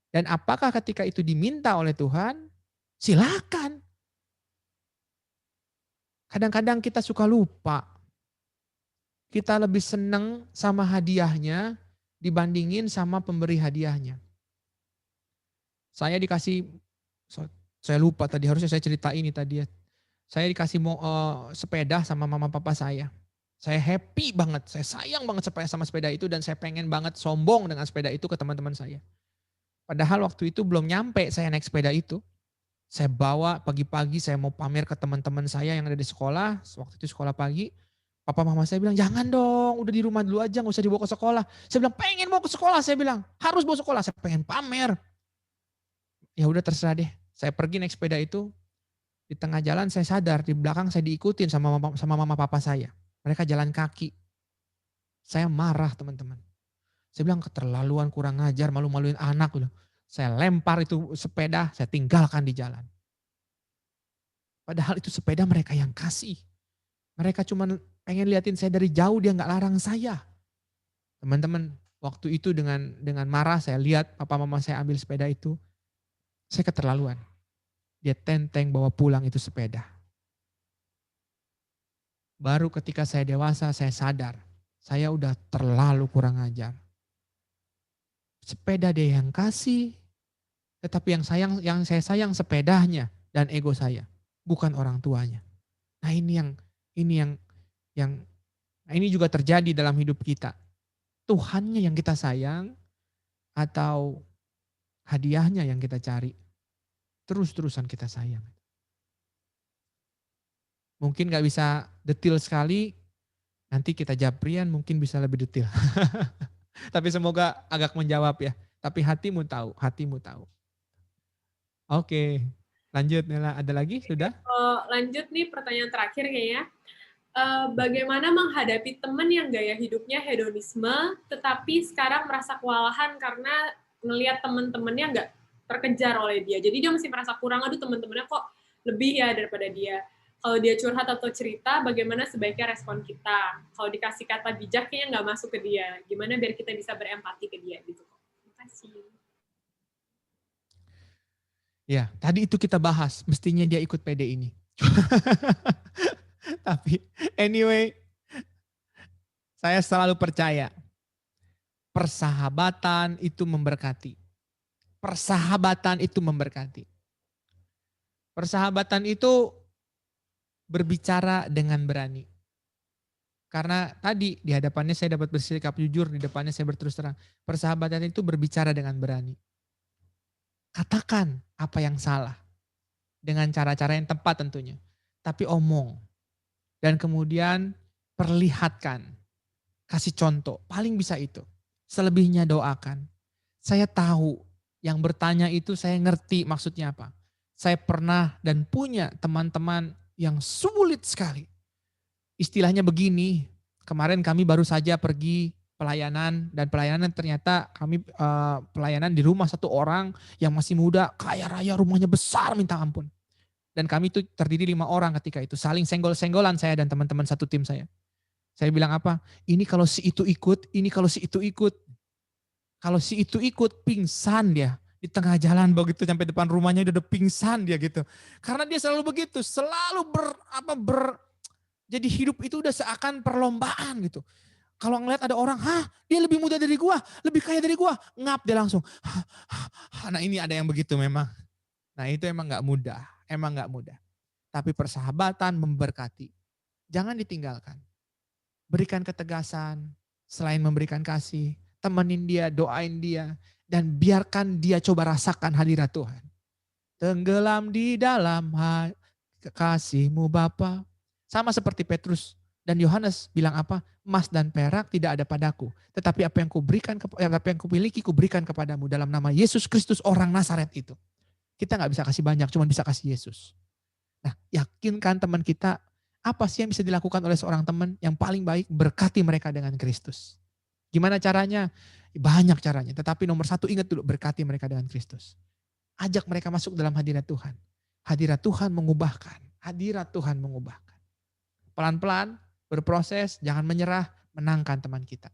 Dan apakah ketika itu diminta oleh Tuhan? Silakan. Kadang-kadang kita suka lupa. Kita lebih senang sama hadiahnya dibandingin sama pemberi hadiahnya. Saya dikasih, saya lupa tadi, harusnya saya cerita ini tadi ya. Saya dikasih sepeda sama mama papa saya. Saya happy banget, saya sayang banget sama sepeda itu, dan saya pengen banget sombong dengan sepeda itu ke teman-teman saya. Padahal waktu itu belum nyampe saya naik sepeda itu. Saya bawa pagi-pagi, saya mau pamer ke teman-teman saya yang ada di sekolah. Waktu itu sekolah pagi, papa mama saya bilang, jangan dong, udah di rumah dulu aja, gak usah dibawa ke sekolah. Saya bilang, pengen mau ke sekolah, saya bilang, harus bawa sekolah, saya pengen pamer. Ya udah terserah deh, saya pergi naik sepeda itu. Di tengah jalan saya sadar, di belakang saya diikutin sama mama papa saya. Mereka jalan kaki. Saya marah teman-teman. Saya bilang keterlaluan, kurang ajar, malu-maluin anak. Saya lempar itu sepeda, saya tinggalkan di jalan. Padahal itu sepeda mereka yang kasih. Mereka cuma pengen liatin saya dari jauh, dia nggak larang saya. Teman-teman, waktu itu dengan marah saya lihat papa mama saya ambil sepeda itu. Saya keterlaluan. Dia tenteng bawa pulang itu sepeda. Baru ketika saya dewasa saya sadar. saya udah terlalu kurang ajar. Sepeda dia yang kasih, tetapi yang saya sayang sepedanya dan ego saya, bukan orang tuanya. Nah ini juga terjadi dalam hidup kita. Tuhannya yang kita sayang atau hadiahnya yang kita cari. Terus-terusan kita sayang. Mungkin gak bisa detail sekali, nanti kita Japrian mungkin bisa lebih detail. Tapi semoga agak menjawab ya. Tapi hatimu tahu. Oke, lanjut Nela. Ada lagi? Sudah? Lanjut nih pertanyaan terakhir kayaknya. Bagaimana menghadapi teman yang gaya hidupnya hedonisme, tetapi sekarang merasa kewalahan karena ngelihat teman-temannya nggak terkejar oleh dia. Jadi dia masih merasa kurang, aduh teman-temannya kok lebih ya daripada dia. Kalau dia curhat atau cerita, bagaimana sebaiknya respon kita? Kalau dikasih kata bijak, kayaknya nggak masuk ke dia. Gimana biar kita bisa berempati ke dia gitu. Terima kasih. Ya, tadi itu kita bahas. Mestinya dia ikut PD ini. Tapi anyway, saya selalu percaya persahabatan itu memberkati. Persahabatan itu memberkati. Persahabatan itu berbicara dengan berani. Karena tadi di hadapannya saya dapat bersikap jujur, di depannya saya berterus terang. Persahabatan itu berbicara dengan berani. Katakan apa yang salah. Dengan cara-cara yang tepat tentunya. Tapi omong. Dan kemudian perlihatkan. Kasih contoh. Paling bisa itu. Selebihnya doakan. Saya tahu yang bertanya itu saya ngerti maksudnya apa. Saya pernah dan punya teman-teman yang sulit sekali. Istilahnya begini, kemarin kami baru saja pergi pelayanan dan pelayanan ternyata kami pelayanan di rumah satu orang yang masih muda, kaya raya, rumahnya besar minta ampun. Dan kami itu terdiri 5 orang ketika itu, saling senggol-senggolan saya dan teman-teman satu tim saya. Saya bilang apa? Ini kalau si itu ikut, ini kalau si itu ikut. Kalau si itu ikut, pingsan dia. Di tengah jalan begitu sampai depan rumahnya udah pingsan dia gitu. Karena dia selalu begitu, selalu jadi hidup itu udah seakan perlombaan gitu. Kalau ngeliat ada orang, dia lebih muda dari gua, lebih kaya dari gua, ngap dia langsung. Nah ini ada yang begitu memang. Nah itu emang gak mudah, Tapi persahabatan memberkati. Jangan ditinggalkan. Berikan ketegasan, selain memberikan kasih, temenin dia, doain dia, dan biarkan dia coba rasakan hadirat Tuhan. Tenggelam di dalam kasih-Mu Bapa. Sama seperti Petrus dan Yohanes bilang apa? Emas dan perak tidak ada padaku, tetapi apa yang kumiliki kuberikan kepadamu dalam nama Yesus Kristus orang Nazaret itu. Kita nggak bisa kasih banyak, cuma bisa kasih Yesus. Nah, yakinkan teman kita apa sih yang bisa dilakukan oleh seorang teman yang paling baik? Berkati mereka dengan Kristus. Gimana caranya? Banyak caranya, tetapi nomor 1 ingat dulu, berkati mereka dengan Kristus. Ajak mereka masuk dalam hadirat Tuhan. Hadirat Tuhan mengubahkan. Hadirat Tuhan mengubahkan. Pelan-pelan, berproses, jangan menyerah, menangkan teman kita.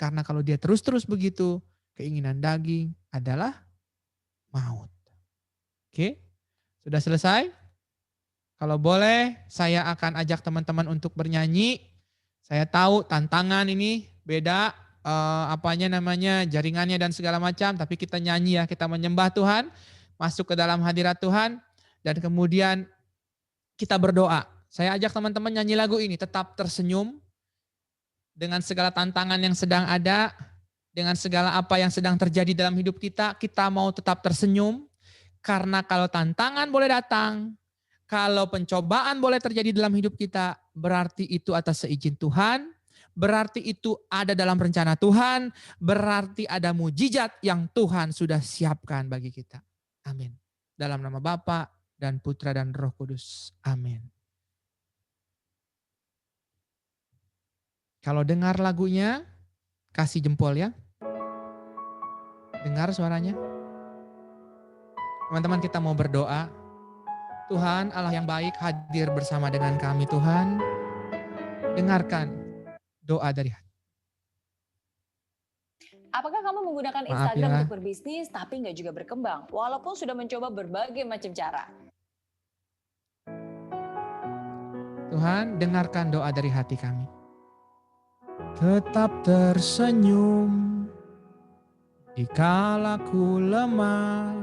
Karena kalau dia terus-terus begitu, keinginan daging adalah maut. Oke, sudah selesai? Kalau boleh, saya akan ajak teman-teman untuk bernyanyi. Saya tahu tantangan ini beda, jaringannya dan segala macam, tapi kita nyanyi ya, kita menyembah Tuhan, masuk ke dalam hadirat Tuhan, dan kemudian kita berdoa. Saya ajak teman-teman nyanyi lagu ini, tetap tersenyum dengan segala tantangan yang sedang ada, dengan segala apa yang sedang terjadi dalam hidup kita mau tetap tersenyum, karena kalau tantangan boleh datang, kalau pencobaan boleh terjadi dalam hidup kita, berarti itu atas seizin Tuhan, berarti itu ada dalam rencana Tuhan, berarti ada mujizat yang Tuhan sudah siapkan bagi kita. Amin. Dalam nama Bapa dan Putra dan Roh Kudus. Amin. Kalau dengar lagunya, kasih jempol ya. Dengar suaranya. Teman-teman, kita mau berdoa. Tuhan Allah yang baik hadir bersama dengan kami Tuhan. Dengarkan doa dari hati. Apakah kamu menggunakan Instagram untuk berbisnis tapi nggak juga berkembang? Walaupun sudah mencoba berbagai macam cara. Tuhan, dengarkan doa dari hati kami. tetap tersenyum dikala ku lemah,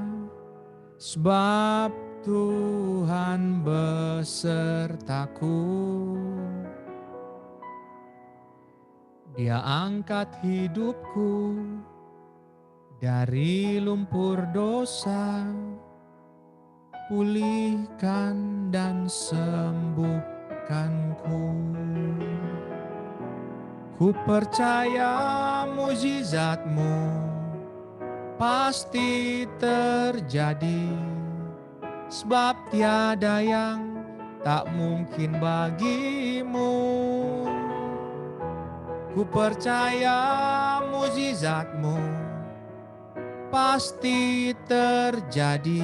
sebab Tuhan besertaku. Dia angkat hidupku dari lumpur dosa, pulihkan dan sembuhkanku. Ku percaya mukjizat-Mu pasti terjadi, sebab tiada yang tak mungkin bagimu. Ku percaya mukjizat-Mu pasti terjadi.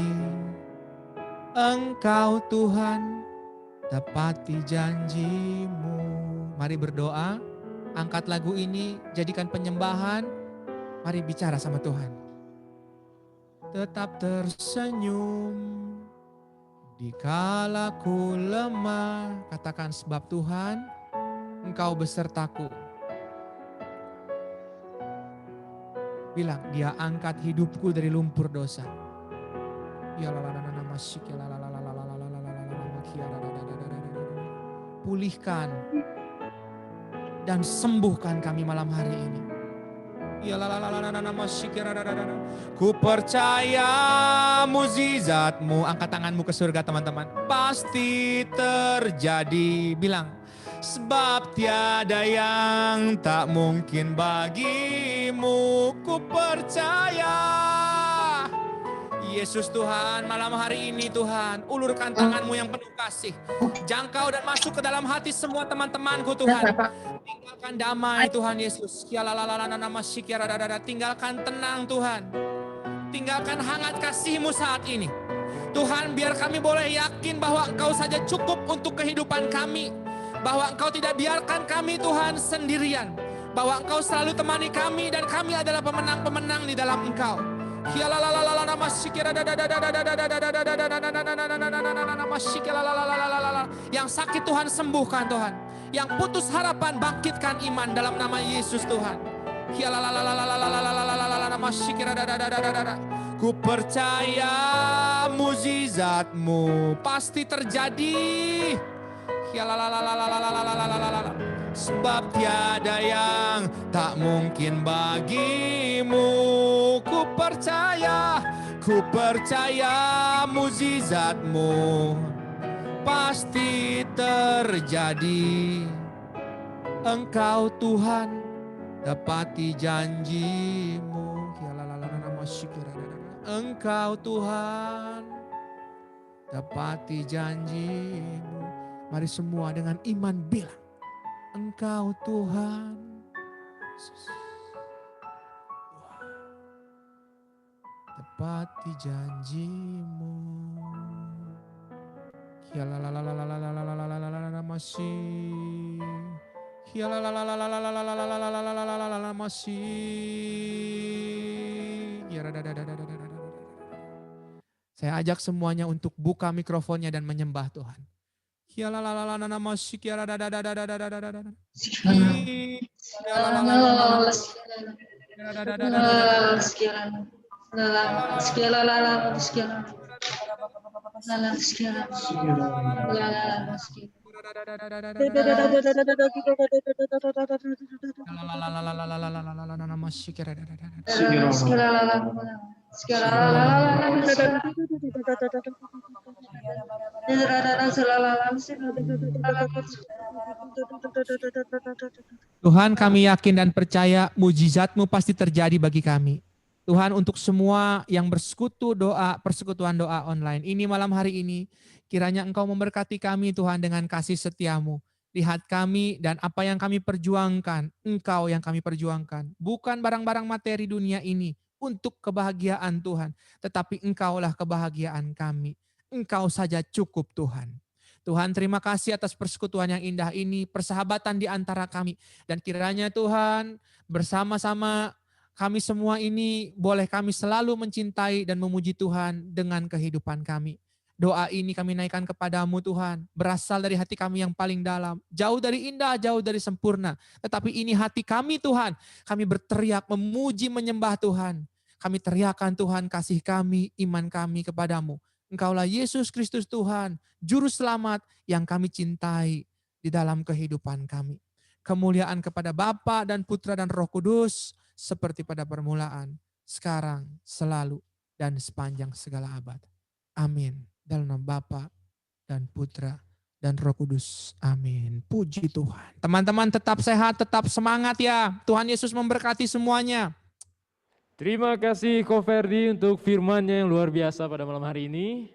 Engkau Tuhan tepati janji-Mu. Mari berdoa, angkat lagu ini, jadikan penyembahan. Mari bicara sama Tuhan. Tetap tersenyum dikala ku lemah. Katakan, sebab Tuhan Engkau besertaku. Bilang, Dia angkat hidupku dari lumpur dosa. Pulihkan dan sembuhkan kami malam hari ini. Ku percaya mukjizat-Mu. Angkat tanganmu ke surga teman-teman. Pasti terjadi. Bilang, sebab tiada yang tak mungkin bagimu. Ku percaya. Yesus Tuhan, malam hari ini Tuhan, ulurkan tangan-Mu yang penuh kasih. Jangkau dan masuk ke dalam hati semua teman-temanku Tuhan. Tinggalkan damai Tuhan Yesus. Tinggalkan tenang Tuhan. Tinggalkan hangat kasih-Mu saat ini. Tuhan, biar kami boleh yakin bahwa Engkau saja cukup untuk kehidupan kami. Bahwa Engkau tidak biarkan kami Tuhan sendirian. Bahwa Engkau selalu temani kami dan kami adalah pemenang-pemenang di dalam Engkau. Yang sakit Tuhan sembuhkan Tuhan. Yang putus harapan bangkitkan iman dalam nama Yesus Tuhan. Ku percaya mukjizat-Mu pasti terjadi. Sebab tiada yang tak mungkin bagimu. Ku percaya mukjizat-Mu pasti terjadi. Engkau Tuhan tepati janji-Mu. Engkau Tuhan tepati janji-Mu. Mari semua dengan iman bilang, Engkau Tuhan. Tepati janji-Mu. Saya ajak semuanya untuk buka mikrofonnya dan menyembah Tuhan. Tuhan, kami yakin dan percaya mukjizat-Mu pasti terjadi bagi kami. Tuhan, untuk semua yang bersekutu doa, persekutuan doa online ini malam hari ini, kiranya Engkau memberkati kami Tuhan dengan kasih setia-Mu. Lihat kami dan apa yang kami perjuangkan, Engkau yang kami perjuangkan. Bukan barang-barang materi dunia ini untuk kebahagiaan Tuhan, tetapi Engkaulah kebahagiaan kami. Engkau saja cukup Tuhan. Tuhan, terima kasih atas persekutuan yang indah ini, persahabatan di antara kami. Dan kiranya Tuhan bersama-sama kami semua ini boleh kami selalu mencintai dan memuji Tuhan dengan kehidupan kami. Doa ini kami naikkan kepadamu Tuhan. Berasal dari hati kami yang paling dalam. Jauh dari indah, jauh dari sempurna. Tetapi ini hati kami Tuhan. Kami berteriak, memuji, menyembah Tuhan. Kami teriakkan Tuhan kasih kami, iman kami kepadamu. Engkaulah Yesus Kristus Tuhan, Juru Selamat yang kami cintai di dalam kehidupan kami. Kemuliaan kepada Bapa dan Putra dan Roh Kudus, seperti pada permulaan, sekarang, selalu, dan sepanjang segala abad. Amin. Dalam nama Bapa dan Putra dan Roh Kudus. Amin. Puji Tuhan. Teman-teman tetap sehat, tetap semangat ya. Tuhan Yesus memberkati semuanya. Terima kasih Ko Ferdi untuk firman-Nya yang luar biasa pada malam hari ini.